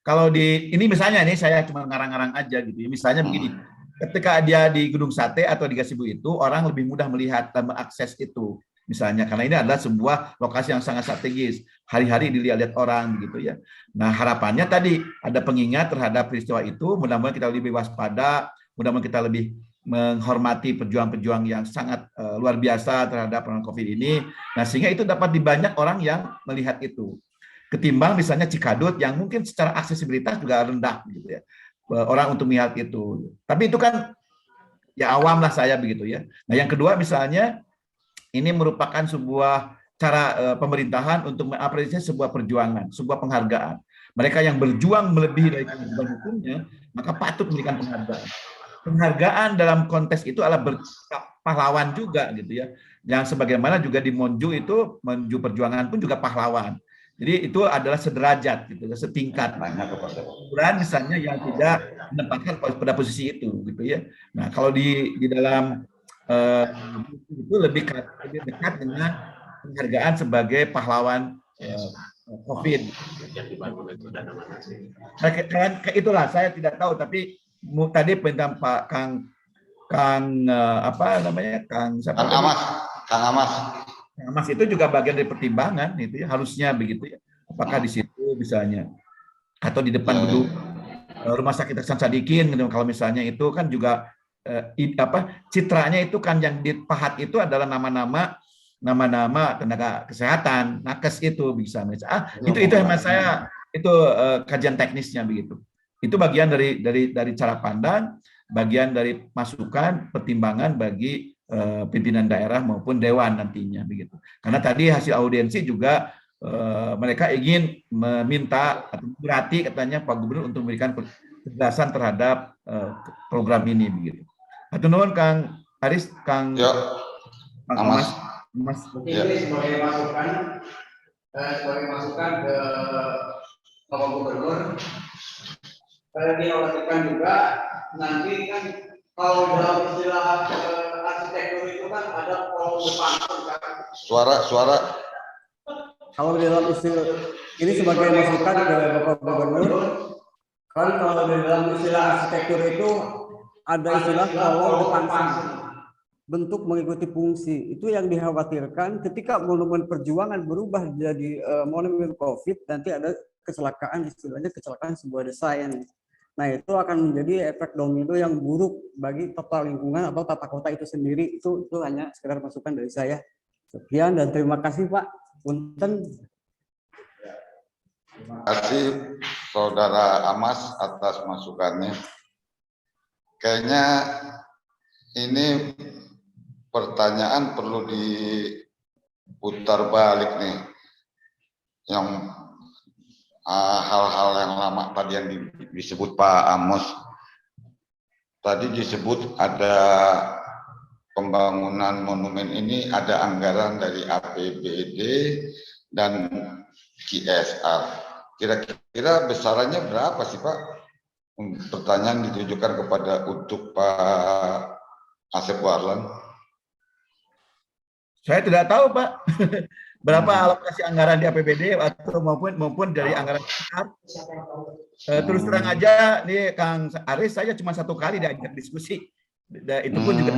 Kalau di ini misalnya nih saya cuma ngarang-ngarang aja gitu ya. Misalnya begini. Ketika dia di Gedung Sate atau di Gazebo itu, orang lebih mudah melihat dan mengakses itu. Misalnya, karena ini adalah sebuah lokasi yang sangat strategis. Hari-hari dilihat orang, begitu ya. Nah, harapannya tadi ada pengingat terhadap peristiwa itu, mudah-mudahan kita lebih waspada, mudah-mudahan kita lebih menghormati pejuang-pejuang yang sangat luar biasa terhadap COVID ini. Nah, sehingga itu dapat banyak orang yang melihat itu. Ketimbang misalnya Cikadut yang mungkin secara aksesibilitas juga rendah, gitu ya. Orang untuk melihat itu. Tapi itu kan ya awam lah saya begitu ya. Nah yang kedua misalnya ini merupakan sebuah cara pemerintahan untuk mengapresiasi sebuah perjuangan, sebuah penghargaan. Mereka yang berjuang melebihi dari kewajiban hukumnya, maka patut memberikan penghargaan. Penghargaan dalam konteks itu adalah pahlawan juga gitu ya. Yang sebagaimana juga di Monju itu, Monju Perjuangan pun juga pahlawan. Jadi itu adalah sederajat, gitu, setingkat. Ukuran misalnya yang tidak menempatkan pada posisi itu, gitu ya. Nah kalau di dalam itu lebih dekat dengan penghargaan sebagai pahlawan COVID. Itulah saya tidak tahu, tapi tadi perintah Pak Kang Amas itu juga bagian dari pertimbangan itu ya, harusnya begitu ya. Apakah di situ misalnya atau di depan gedung Rumah Sakit Hasan Sadikin gitu. Kalau misalnya itu kan juga citranya itu kan yang dipahat itu adalah nama-nama tenaga kesehatan, nakes itu bisa. Itu hemat saya, itu kajian teknisnya begitu. Itu bagian dari cara pandang, bagian dari masukan, pertimbangan bagi pimpinan daerah maupun dewan nantinya begitu. Karena tadi hasil audiensi juga mereka ingin meminta atau berarti katanya Pak Gubernur untuk memberikan penjelasan terhadap program ini begitu. Hatur nuhun Kang Aris, Kang Mas. Ini sebagai masukan ke Bapak Gubernur. Dialogkan juga nanti kan kalau dalam istilah arsitektur itu kan ada kolom depan. Suara. Kalau dalam istilah ini sebagai masukan ke Bapak Gubernur, kan kalau dalam istilah arsitektur itu ada istilah kolom depan bentuk mengikuti fungsi. Itu yang dikhawatirkan ketika monumen perjuangan berubah jadi monumen COVID, nanti ada kecelakaan, istilahnya kecelakaan sebuah desain. Nah, itu akan menjadi efek domino yang buruk bagi total lingkungan atau tata kota itu sendiri. Itu hanya sekedar masukan dari saya. Sekian dan terima kasih Pak. Punten. Terima kasih Saudara Amas atas masukannya. Kayaknya ini pertanyaan perlu diputar balik nih. Yang hal-hal yang lama tadi yang disebut Pak Amos. Tadi disebut ada pembangunan monumen ini ada anggaran dari APBD dan QSR. Kira-kira besarannya berapa sih Pak? Pertanyaan ditujukan untuk Pak Asep Warlan. Saya tidak tahu Pak. Berapa alokasi anggaran di APBD atau maupun dari anggaran besar. Terus terang aja nih Kang Aris, saya cuma satu kali diajak diskusi. Itu pun juga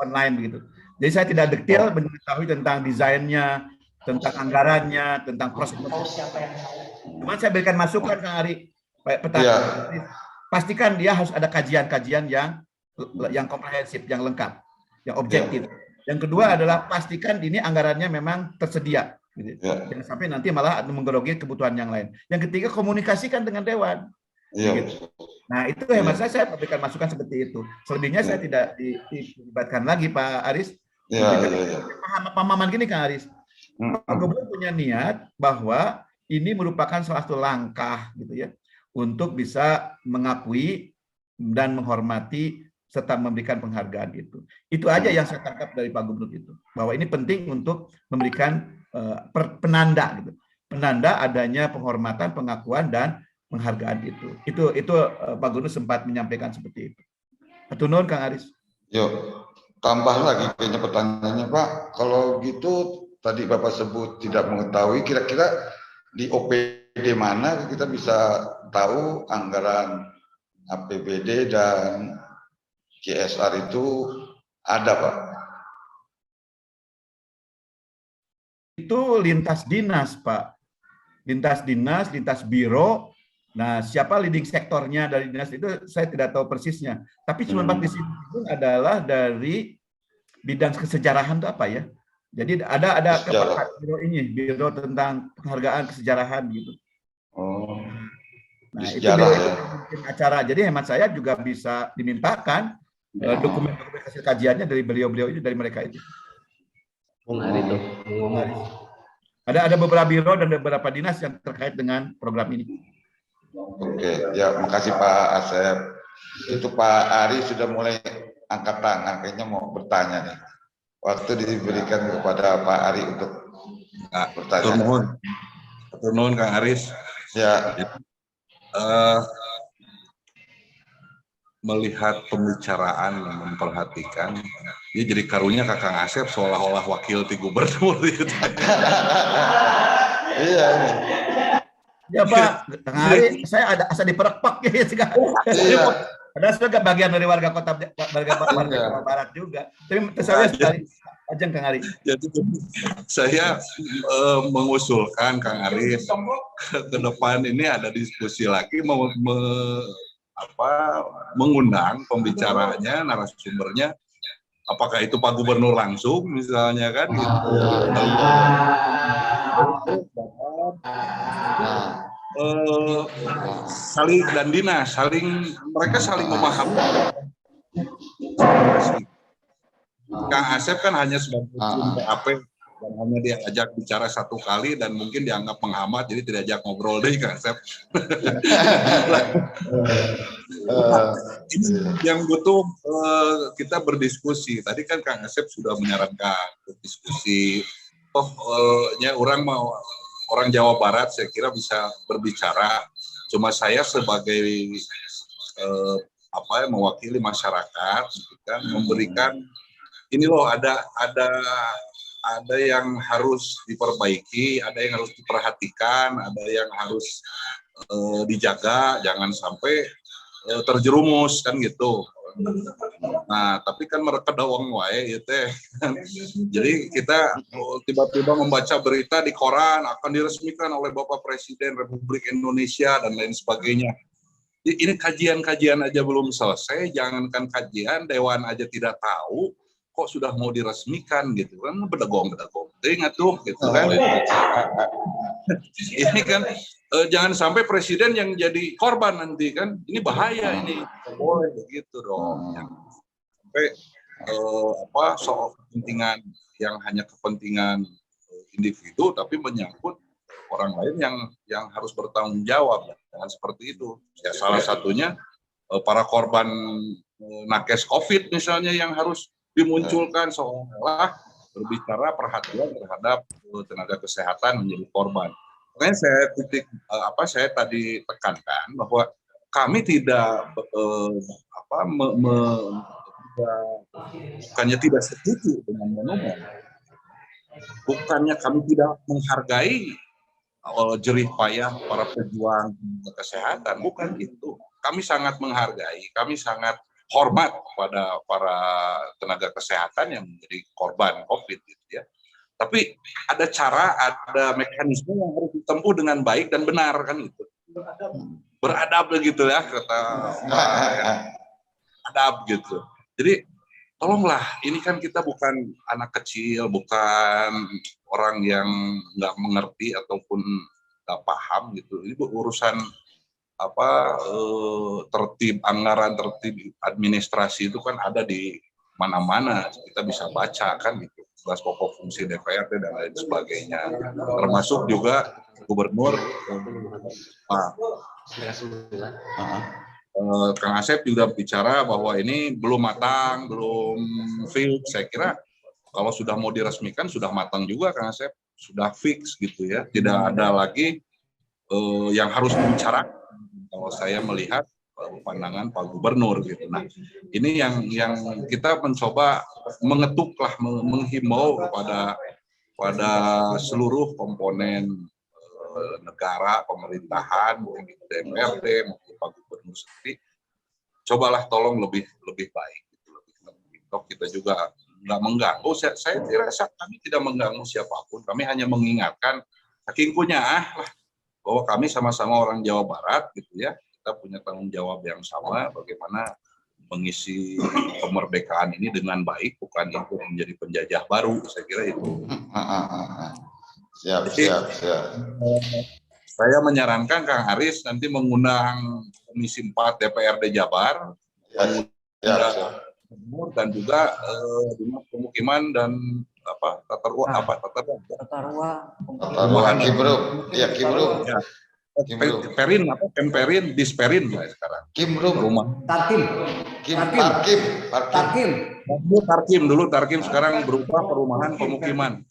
online begitu. Jadi saya tidak detail mengetahui tentang desainnya, tentang anggarannya, tentang proses. Cuma saya berikan masukan Kang Ari, pastikan dia harus ada kajian-kajian yang komprehensif, yang lengkap, yang objektif. Yang kedua adalah pastikan ini anggarannya memang tersedia. Gitu. Jangan sampai nanti malah menggerogi kebutuhan yang lain. Yang ketiga, komunikasikan dengan Dewan. Gitu. Nah, itu hemat saya berikan masukan seperti itu. Selebihnya saya tidak dilibatkan lagi, Pak Aris. Pemahaman gini, Kang Aris. Pak Gubernur punya niat bahwa ini merupakan salah satu langkah gitu ya untuk bisa mengakui dan menghormati serta memberikan penghargaan itu. Itu aja yang saya tangkap dari Pak Gubernur itu. Bahwa ini penting untuk memberikan penanda gitu. Penanda adanya penghormatan, pengakuan dan penghargaan itu. Itu Pak Gubernur sempat menyampaikan seperti itu. Hatur nuhun Kang Aris. Yuk, tambah lagi kayaknya pertanyaannya Pak. Kalau gitu tadi Bapak sebut tidak mengetahui, kira-kira di OPD mana kita bisa tahu anggaran APBD dan CSR itu ada Pak? Itu lintas dinas Pak. Lintas dinas, lintas biro. Nah, siapa leading sektornya dari dinas itu saya tidak tahu persisnya. Tapi cuma di sini adalah dari bidang kesejarahan itu apa ya? Jadi ada biro ini, biro tentang penghargaan kesejarahan gitu. Oh. Nah, itu acara. Jadi hemat saya juga bisa dimintakan dokumen-dokumen hasil kajiannya dari beliau-beliau itu, dari mereka itu. Ada beberapa biro dan beberapa dinas yang terkait dengan program ini. Oke, ya makasih Pak Asep. Itu Pak Ari sudah mulai angkat tangan, kayaknya mau bertanya nih. Waktu diberikan kepada Pak Ari untuk bertanya. Hatur nuhun Kang Aris. Ya. Melihat pembicaraan, memperhatikan, dia jadi karunya Kakang Asep seolah-olah wakil di gubernur gitu. Iya. Ya Pak, Kang Ari, saya ada asa diperpak gitu. Iya. Ada juga bagian dari warga kota Barat juga. Tapi saya sekali aja Kang Ari. Jadi saya mengusulkan Kang Ari ke depan ini ada diskusi lagi mengundang pembicaranya, narasumbernya, apakah itu Pak Gubernur langsung misalnya kan gitu. Saling dan dinas, mereka saling memahami. Kang Asep kan hanya sebagai PAP dan hanya diajak bicara satu kali dan mungkin dianggap menghambat, jadi tidak ajak ngobrol deh Kang Asep. Ini yang butuh kita berdiskusi. Tadi kan Kang Asep sudah menyarankan berdiskusi. Orang Jawa Barat saya kira bisa berbicara. Cuma saya sebagai mewakili masyarakat, kan, memberikan ini loh, ada yang harus diperbaiki, ada yang harus diperhatikan, ada yang harus dijaga, jangan sampai terjerumus kan gitu. Nah, tapi kan mereka dawang wae gitu ya. Jadi kita tiba-tiba membaca berita di koran akan diresmikan oleh Bapak Presiden Republik Indonesia dan lain sebagainya. Ini kajian-kajian aja belum selesai, jangankan kajian, dewan aja tidak tahu, kok sudah mau diresmikan gitu kan, bedegong ingat tuh gitu kan. Ini kan jangan sampai presiden yang jadi korban nanti kan, ini bahaya ini, boleh begitu dong. Sampai soal kepentingan yang hanya kepentingan individu tapi menyangkut orang lain yang harus bertanggung jawab, jangan seperti itu. Ya, salah satunya para korban nakes COVID misalnya yang harus dimunculkan seolah berbicara perhatian terhadap tenaga kesehatan menjadi korban. Makanya saya tadi tekankan bahwa kami tidak bukannya tidak setuju dengan monumen, bukannya kami tidak menghargai jerih payah para pejuang kesehatan, bukan itu. Kami sangat menghargai, kami sangat hormat pada para tenaga kesehatan yang menjadi korban COVID gitu ya. Tapi ada cara, ada mekanisme yang harus ditempuh dengan baik dan benar kan itu. Beradab begitu ya kata adab gitu. Jadi tolonglah, ini kan kita bukan anak kecil, bukan orang yang nggak mengerti ataupun nggak paham gitu. Ini urusan tertib anggaran, tertib administrasi itu kan ada di mana-mana, kita bisa baca kan gitu, tugas pokok fungsi DPRD dan lain sebagainya, termasuk juga gubernur. Kang Asep juga bicara bahwa ini belum matang, belum fix. Saya kira kalau sudah mau diresmikan sudah matang juga Kang Asep, sudah fix gitu ya, tidak ada lagi yang harus dibicarakan. Kalau saya melihat pandangan Pak Gubernur gitu. Nah, ini yang kita mencoba mengetuklah, menghimbau pada seluruh komponen negara, pemerintahan, mungkin DPRD, mungkin Pak Gubernur sendiri, cobalah tolong lebih baik, gitu, lebih toh kita juga nggak mengganggu. Saya rasa kami tidak mengganggu siapapun, kami hanya mengingatkan saking punya bahwa kami sama-sama orang Jawa Barat gitu ya, kita punya tanggung jawab yang sama bagaimana mengisi kemerdekaan ini dengan baik, bukan itu menjadi penjajah baru. Saya kira itu. Siap. Saya menyarankan Kang Aris nanti mengundang Komisi 4 DPRD Jabar, dan juga Dinas Pemukiman dan tata ruang Kemperin, Disperin ya sekarang. Tarkim sekarang berupa perumahan pemukiman.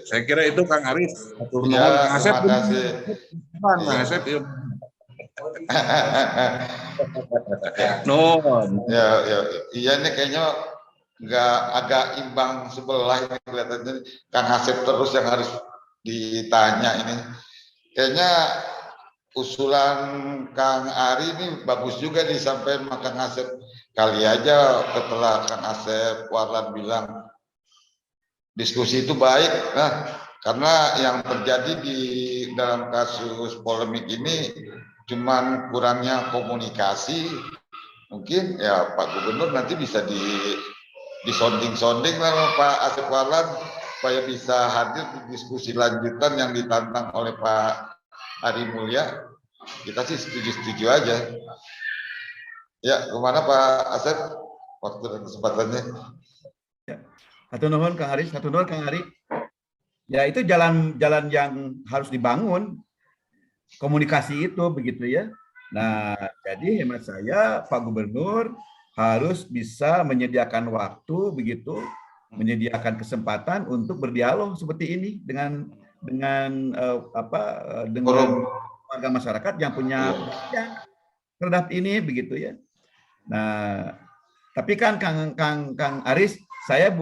Saya kira itu Kang Aris. Kang Asep. Kang Asep. Iya nih kayaknya agak imbang sebelah ini kelihatannya. Kang Asep terus yang harus ditanya ini. Kayaknya usulan Kang Ari ini bagus juga disampaikan sama Kang Asep. Kali aja setelah Kang Asep Warlan bilang diskusi itu baik, karena yang terjadi di dalam kasus polemik ini cuman kurangnya komunikasi, mungkin ya Pak Gubernur nanti bisa disonding-sonding lah Pak Asep Wahlan supaya bisa hadir di diskusi lanjutan yang ditantang oleh Pak Ari Mulya. Kita sih setuju-setuju aja. Ya, kemana Pak Asep? Waktu dan kesempatannya. Ya. Hatur nuhun Kang Aris, hatur nuhun Kang Ari. Ya itu jalan-jalan yang harus dibangun, komunikasi itu begitu ya. Nah, jadi hemat saya Pak Gubernur harus bisa menyediakan waktu begitu, menyediakan kesempatan untuk berdialog seperti ini dengan warga masyarakat yang punya terhadap ini begitu ya. Nah, tapi kan Kang Aris, saya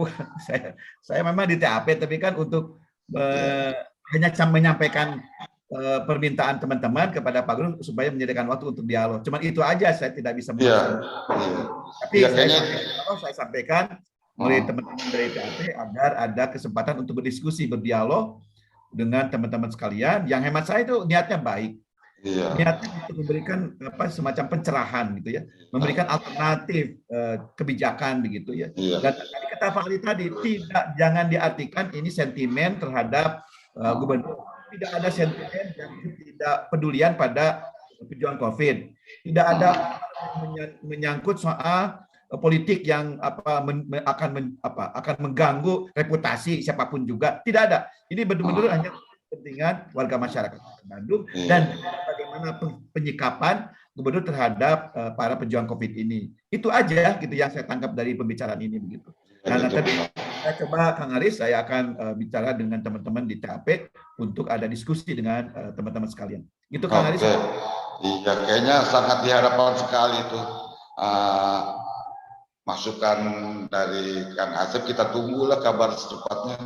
memang di TAP, tapi kan untuk hanya menyampaikan permintaan teman-teman kepada Pak Gubernur supaya menyediakan waktu untuk dialog. Cuma itu aja, saya tidak bisa menguasai. Tapi saya sampaikan oleh teman-teman dari TAP agar ada kesempatan untuk berdiskusi, berdialog dengan teman-teman sekalian. Yang hemat saya itu niatnya baik. Niatnya untuk memberikan semacam pencerahan gitu ya, memberikan alternatif kebijakan begitu ya. Dan tadi kata Pak Ali tadi, jangan diartikan ini sentimen terhadap gubernur. Tidak ada sentimen yang tidak pedulian pada pejuang COVID. Tidak ada menyangkut soal politik yang akan mengganggu reputasi siapapun juga. Tidak ada. Ini benar-benar hanya kepentingan warga masyarakat Bandung dan bagaimana penyikapan gubernur terhadap para pejuang COVID ini. Itu aja gitu yang saya tangkap dari pembicaraan ini begitu. Nah, nanti saya coba Kang Aris, saya akan bicara dengan teman-teman di TAP untuk ada diskusi dengan teman-teman sekalian. Gitu Kang Aris. Iya, kayaknya sangat diharapkan sekali itu masukan dari Kang Asep. Kita tunggulah kabar secepatnya.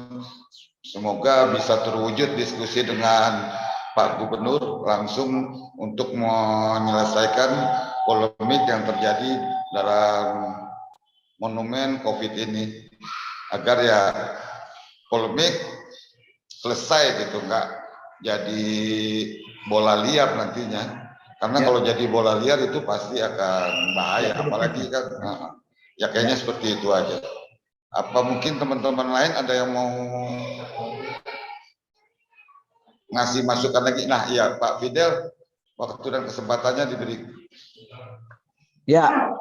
Semoga bisa terwujud diskusi dengan Pak Gubernur langsung untuk menyelesaikan polemik yang terjadi dalam monumen COVID ini, agar ya polemik selesai gitu, nggak jadi bola liar nantinya. Karena kalau jadi bola liar itu pasti akan bahaya, apalagi kan ya kayaknya seperti itu aja. Apa mungkin teman-teman lain ada yang mau ngasih masukan lagi? Nah, iya Pak Fidel, waktu dan kesempatannya diberi. Ya,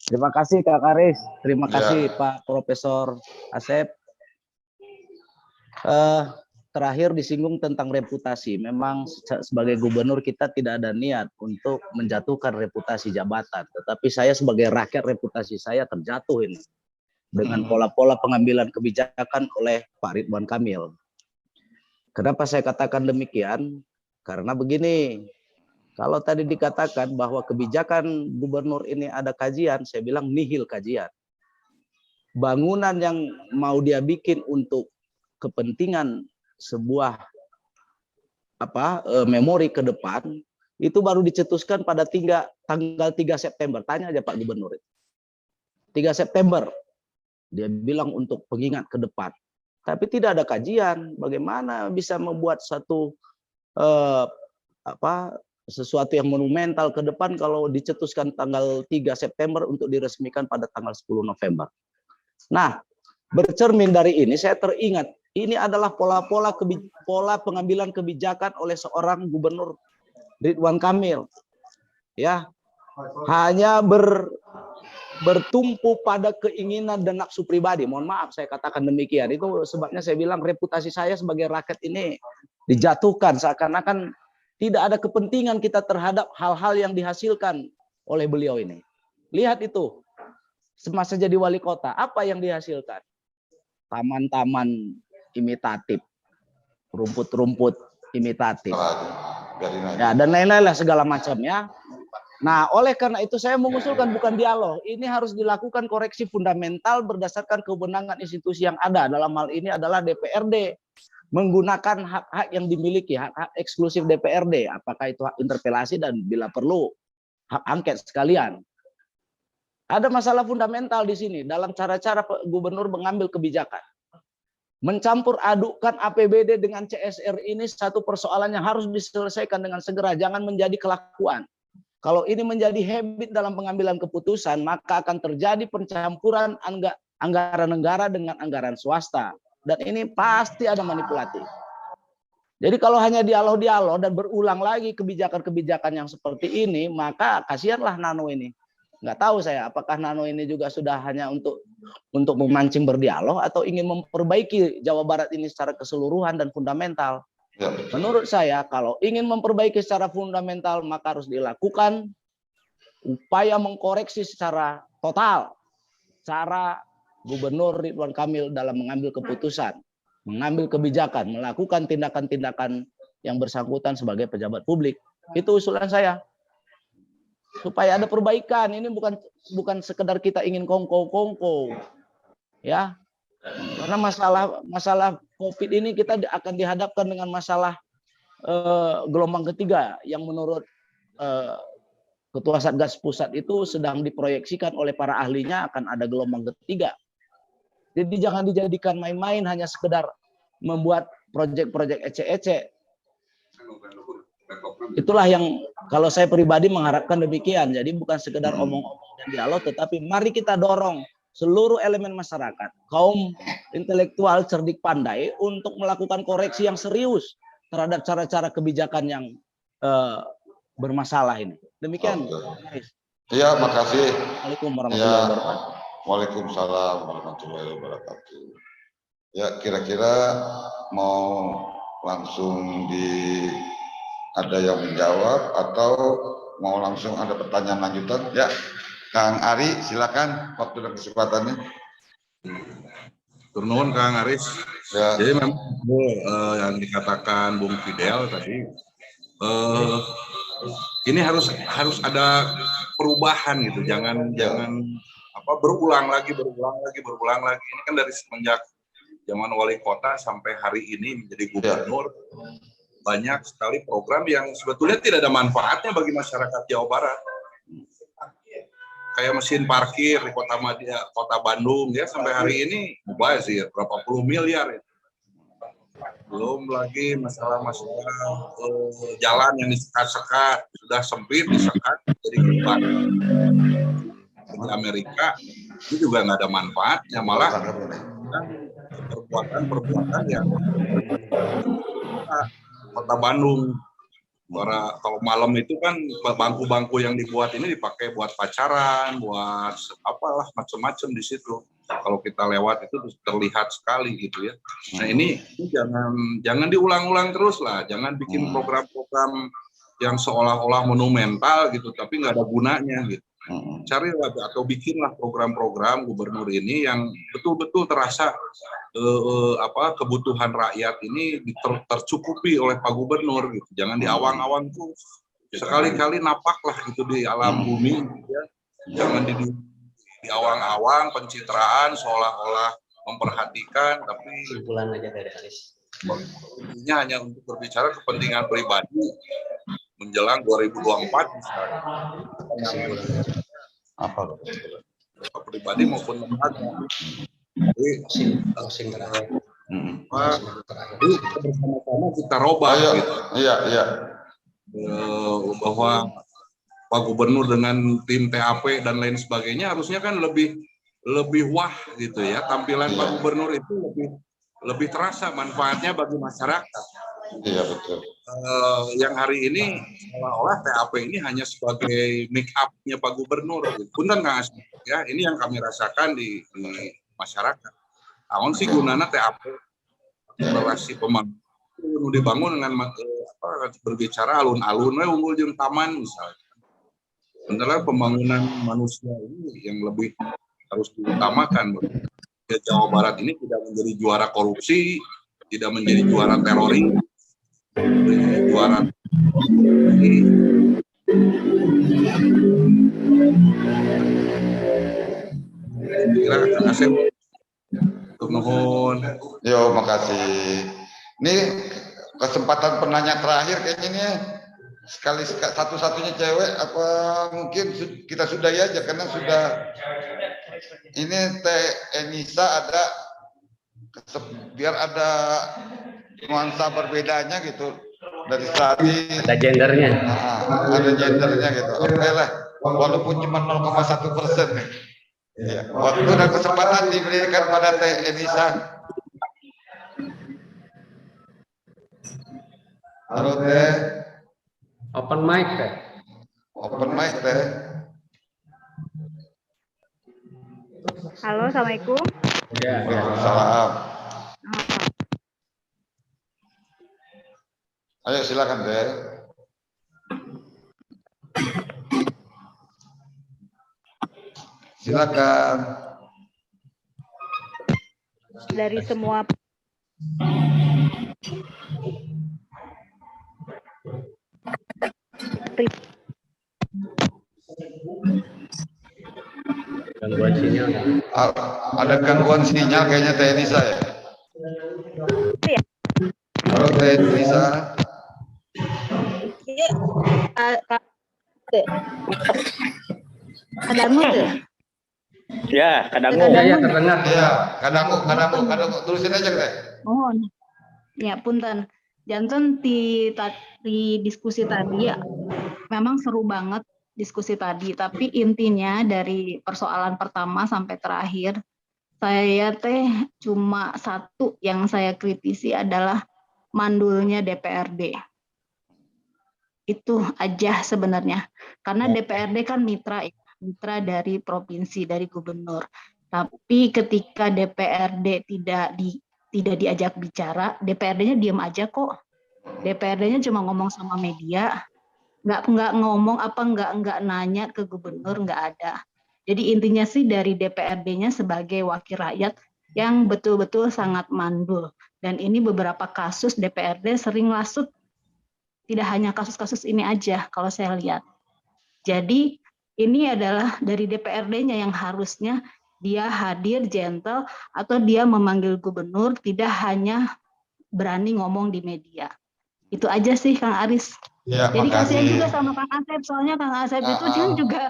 terima kasih Kak Aris, terima kasih Pak Profesor Asep. Terakhir disinggung tentang reputasi. Memang sebagai gubernur kita tidak ada niat untuk menjatuhkan reputasi jabatan, tetapi saya sebagai rakyat reputasi saya terjatuh ini dengan pola-pola pengambilan kebijakan oleh Pak Ridwan Kamil. Kenapa saya katakan demikian? Karena begini, kalau tadi dikatakan bahwa kebijakan gubernur ini ada kajian, saya bilang nihil kajian. Bangunan yang mau dia bikin untuk kepentingan sebuah memori ke depan itu baru dicetuskan pada tanggal 3 September. Tanya aja Pak Gubernur. 3 September dia bilang untuk pengingat ke depan. Tapi tidak ada kajian bagaimana bisa membuat sesuatu yang monumental ke depan kalau dicetuskan tanggal 3 September untuk diresmikan pada tanggal 10 November. Nah, bercermin dari ini saya teringat ini adalah pola pengambilan kebijakan oleh seorang gubernur Ridwan Kamil. Ya. Hanya bertumpu pada keinginan dan nafsu pribadi. Mohon maaf saya katakan demikian. Itu sebabnya saya bilang reputasi saya sebagai rakyat ini dijatuhkan seakan-akan tidak ada kepentingan kita terhadap hal-hal yang dihasilkan oleh beliau ini. Lihat itu. Semasa jadi wali kota, apa yang dihasilkan? Taman-taman imitatif, rumput-rumput imitatif, ya, dan lain-lain lah segala macamnya. Nah, oleh karena itu saya mengusulkan bukan dialog, ini harus dilakukan koreksi fundamental berdasarkan kewenangan institusi yang ada. Dalam hal ini adalah DPRD, menggunakan hak-hak yang dimiliki, hak-hak eksklusif DPRD, apakah itu hak interpelasi dan bila perlu hak angket sekalian. Ada masalah fundamental di sini dalam cara-cara gubernur mengambil kebijakan. Mencampur adukkan APBD dengan CSR ini satu persoalan yang harus diselesaikan dengan segera, jangan menjadi kelakuan. Kalau ini menjadi habit dalam pengambilan keputusan, maka akan terjadi pencampuran anggaran negara dengan anggaran swasta. Dan ini pasti ada manipulatif. Jadi kalau hanya dialog-dialog dan berulang lagi kebijakan-kebijakan yang seperti ini, maka kasihanlah Nano ini. Nggak tahu saya apakah Nano ini juga sudah hanya untuk memancing berdialog atau ingin memperbaiki Jawa Barat ini secara keseluruhan dan fundamental. Menurut saya kalau ingin memperbaiki secara fundamental maka harus dilakukan upaya mengkoreksi secara total cara Gubernur Ridwan Kamil dalam mengambil keputusan, mengambil kebijakan, melakukan tindakan-tindakan yang bersangkutan sebagai pejabat publik. Itu usulan saya. Supaya ada perbaikan. Ini bukan sekedar kita ingin kongko-kongko. Ya. Karena masalah COVID ini kita akan dihadapkan dengan masalah gelombang ketiga yang menurut Ketua Satgas Pusat itu sedang diproyeksikan oleh para ahlinya akan ada gelombang ketiga. Jadi jangan dijadikan main-main hanya sekedar membuat proyek-proyek ece-ece. Itulah yang kalau saya pribadi mengharapkan demikian. Jadi bukan sekedar omong-omong dan dialog, tetapi mari kita dorong seluruh elemen masyarakat, kaum intelektual cerdik pandai untuk melakukan koreksi yang serius terhadap cara-cara kebijakan yang bermasalah ini. Demikian. Iya, makasih. Assalamualaikum warahmatullahi wabarakatuh. Waalaikumsalam warahmatullahi wabarakatuh. Ya, kira-kira mau langsung ada yang menjawab atau mau langsung ada pertanyaan lanjutan? Ya. Kang Ari, silakan waktu dan kesempatannya. Turnuhun Kang Aris. Ya. Jadi memang yang dikatakan Bung Fidel tadi, ini harus ada perubahan gitu. Jangan berulang lagi. Ini kan dari semenjak zaman wali kota sampai hari ini menjadi gubernur, banyak sekali program yang sebetulnya tidak ada manfaatnya bagi masyarakat Jawa Barat. Kayak mesin parkir di kota Bandung ya sampai hari ini mubazir berapa puluh miliar ya. Belum lagi masalah-masalah jalan yang disekat-sekat, sudah sempit disekat jadi lebar. Di Amerika itu juga nggak ada manfaatnya, malah perbuatan yang kota Bandung. Kalau malam itu kan bangku-bangku yang dibuat ini dipakai buat pacaran, buat apalah macam-macam di situ. Kalau kita lewat itu terlihat sekali gitu ya. Nah ini jangan diulang-ulang terus lah, jangan bikin program-program yang seolah-olah monumental gitu, tapi nggak ada gunanya gitu. Carilah atau bikinlah program-program gubernur ini yang betul-betul terasa kebutuhan rakyat ini tercukupi oleh Pak Gubernur gitu. Jangan diawang-awang tuh, sekali-kali napaklah gitu di alam bumi gitu ya. Jangan diawang-awang pencitraan seolah-olah memperhatikan, tapi kesimpulan aja dari Aris. Intinya hanya untuk berbicara kepentingan pribadi menjelang 2024 misalnya. Apa pribadi maupun lembaga. Jadi bersama-sama kita robah gitu. Iya. Bahwa Pak Gubernur dengan tim TAP dan lain sebagainya harusnya kan lebih wah gitu ya. Tampilan Pak Gubernur itu lebih terasa manfaatnya bagi masyarakat. Iya betul. Yang hari ini seolah-olah TAP ini hanya sebagai make up-nya Pak Gubernur. Punten Kang Asmi, ya ini yang kami rasakan di masyarakat. Namun sih gunanya TAP relasi pembangunan dibangun dengan berbicara alun-alun, unggul jeung taman misalnya. Sementara pembangunan manusia ini yang lebih harus diutamakan. Jawa Barat ini tidak menjadi juara korupsi, tidak menjadi juara teroris, juara kira Kang Asep. Nuhun. Yo, makasih. Ini kesempatan penanya terakhir kayaknya nih. Sekali satu-satunya cewek apa mungkin kita sudahi aja karena sudah ini Teh Enisa ada biar ada nuansa berbedanya gitu dari tadi. Ada gendernya. Ada gendernya gitu. Oke lah, walaupun cuma 0,1% nih. Ya, waktu dan kesempatan diberikan pada Teh Enisa. Halo Teh. Open mic Teh. Open mic Teh. Halo, Assalamualaikum. Ya, Waalaikumsalam. Ayo silakan Teh. Silakan. Dari semua Gangguan sinyal. Ada gangguan sinyal kayaknya Teh Enisa ya. ya. Halo Teh Enisa. Kadangu tuh. Ya, kadangu. Ya, terdengar. Iya, kadangu. Terusin aja Teh. Mohon. Ya, punten. Janten di diskusi tadi ya, memang seru banget diskusi tadi. Tapi intinya dari persoalan pertama sampai terakhir, saya cuma satu yang saya kritisi adalah mandulnya DPRD. Itu aja sebenarnya. Karena DPRD kan mitra dari provinsi, dari gubernur. Tapi ketika DPRD tidak diajak bicara, DPRD-nya diam aja kok. DPRD-nya cuma ngomong sama media, nggak ngomong nggak nanya ke gubernur, nggak ada. Jadi intinya sih dari DPRD-nya sebagai wakil rakyat yang betul-betul sangat mandul. Dan ini beberapa kasus DPRD sering lasut. Tidak hanya kasus-kasus ini aja kalau saya lihat. Jadi ini adalah dari DPRD-nya yang harusnya dia hadir gentle atau dia memanggil gubernur, tidak hanya berani ngomong di media. Itu aja sih Kang Aris. Ya, jadi makasih. kasihan juga sama Kang Asep, soalnya Kang Asep itu dia juga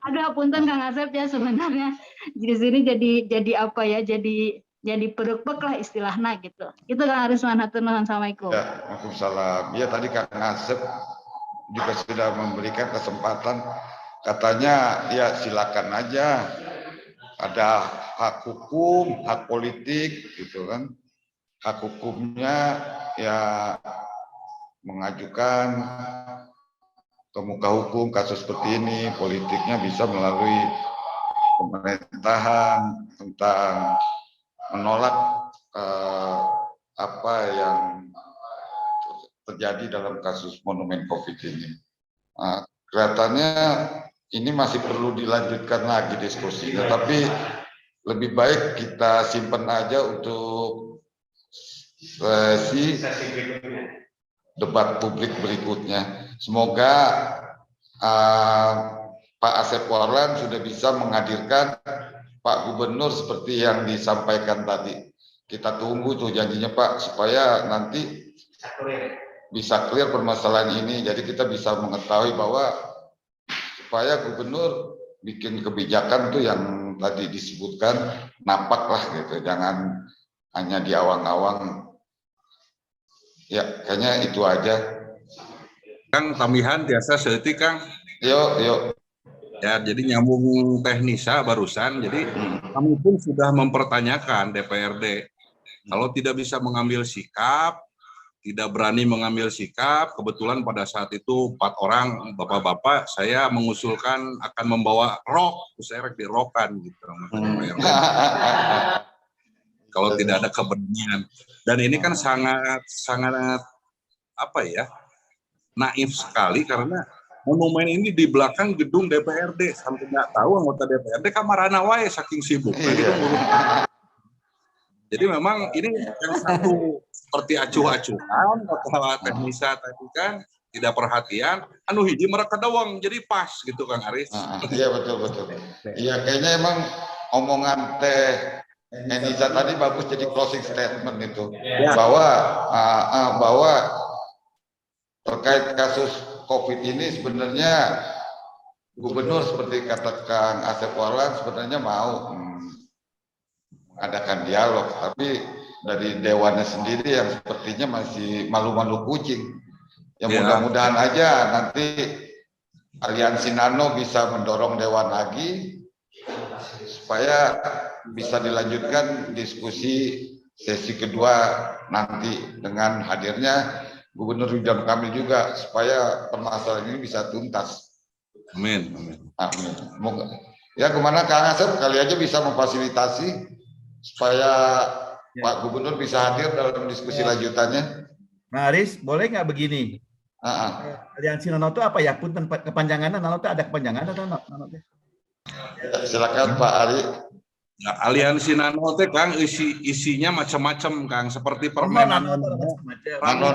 ada punten Kang Asep ya sebenarnya di sini jadi apa ya, jadi peruk-peruk lah istilahnya gitu. Itu Kang Aris, assalamualaikum. Ya, waalaikumsalam. Ya tadi Kang Asep juga sudah memberikan kesempatan, katanya ya silakan aja. Ada hak hukum, hak politik gitu kan. Hak hukumnya ya mengajukan ke muka hukum kasus seperti ini, politiknya bisa melalui pemerintahan tentang menolak apa yang terjadi dalam kasus monumen COVID ini. Kelihatannya ini masih perlu dilanjutkan lagi diskusinya, tapi lebih baik kita simpan aja untuk sesi debat publik berikutnya. Semoga Pak Asep Warlan sudah bisa menghadirkan Pak Gubernur seperti yang disampaikan tadi. Kita tunggu tuh janjinya Pak, supaya nanti bisa clear permasalahan ini. Jadi kita bisa mengetahui bahwa supaya gubernur bikin kebijakan tuh yang tadi disebutkan nampak lah gitu, jangan hanya di awang-awang. Ya, kayaknya itu aja. Kang tambahan biasa seetik Kang. Yuk. Ya, jadi nyambung teknisa barusan. Jadi kami pun sudah mempertanyakan DPRD kalau tidak bisa mengambil sikap, tidak berani mengambil sikap. Kebetulan pada saat itu 4 orang bapak-bapak, saya mengusulkan akan membawa rok, saya dirokan gitu. Kalau tidak ada keberanian. Dan ini kan sangat apa ya, naif sekali karena monumen ini di belakang gedung DPRD, sampai nggak tahu anggota DPRD kamarana wae saking sibuk. Jadi memang ini yang satu seperti acuh-acuhan, kata teknisa tadi kan tidak perhatian, anu hiji mereka doang jadi pas gitu Kang Aris. Iya betul. Iya kayaknya emang omongan Teh Enisa tadi bagus jadi closing statement itu ya. bahwa terkait kasus COVID ini sebenarnya gubernur seperti kata Kang Asep Warlan sebenarnya mau adakan dialog, tapi dari dewannya sendiri yang sepertinya masih malu-malu kucing. Ya mudah-mudahan aja nanti Aliansi Nano bisa mendorong dewan lagi supaya bisa dilanjutkan diskusi sesi kedua nanti dengan hadirnya Gubernur Ridwan Kamil juga supaya permasalahan ini bisa tuntas. Amin. Amin. Ya kemana Kang Asep kali aja bisa memfasilitasi supaya Pak Gubernur bisa hadir dalam diskusi lanjutannya. Nah, Aris, boleh nggak begini? Aliansi Nano itu apa ya? Punten kepanjangannya Nano itu ada kepanjangan atau Nano? Silakan Pak Ari. Nah, Aliansi Nano teh Kang isinya macam-macam Kang, seperti permainan Nano.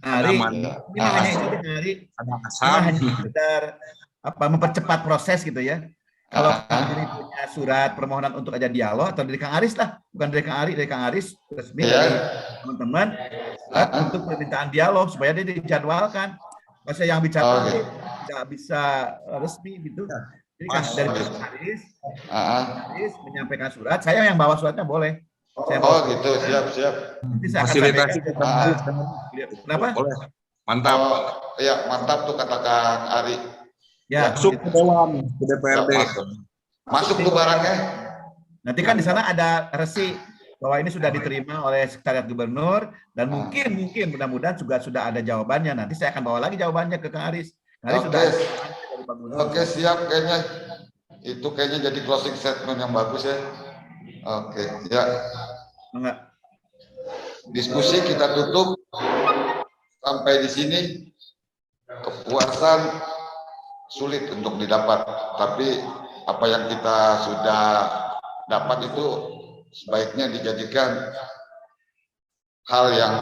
Ari, ini hanya itu Ari. Hanya sekedar mempercepat proses gitu ya. Kalau Kang Ari punya surat permohonan untuk aja dialog atau dari Kang Aris lah, bukan dari Kang Ari, dari Kang Aris resmi dari teman-teman untuk permintaan dialog supaya dia dijadwalkan. Masa yang bicara tidak bisa resmi gitu. Jadi kan dari Kang Aris menyampaikan surat, saya yang bawa suratnya boleh. Gitu, siap. Fasilitasi. Kenapa? Boleh. Mantap. Ya, mantap tuh kata Kang Ari. Ya, masuk ke dalam ke DPRD. Masuk tuh barangnya. Nanti kan di sana ada resi bahwa ini sudah diterima oleh Sekretariat Gubernur dan mungkin mudah-mudahan juga sudah ada jawabannya. Nanti saya akan bawa lagi jawabannya ke Kang Aris. Oke, siap kayaknya. Itu kayaknya jadi closing statement yang bagus ya. Oke, ya. Diskusi kita tutup sampai di sini. Kepuasan sulit untuk didapat, tapi apa yang kita sudah dapat itu sebaiknya dijadikan hal yang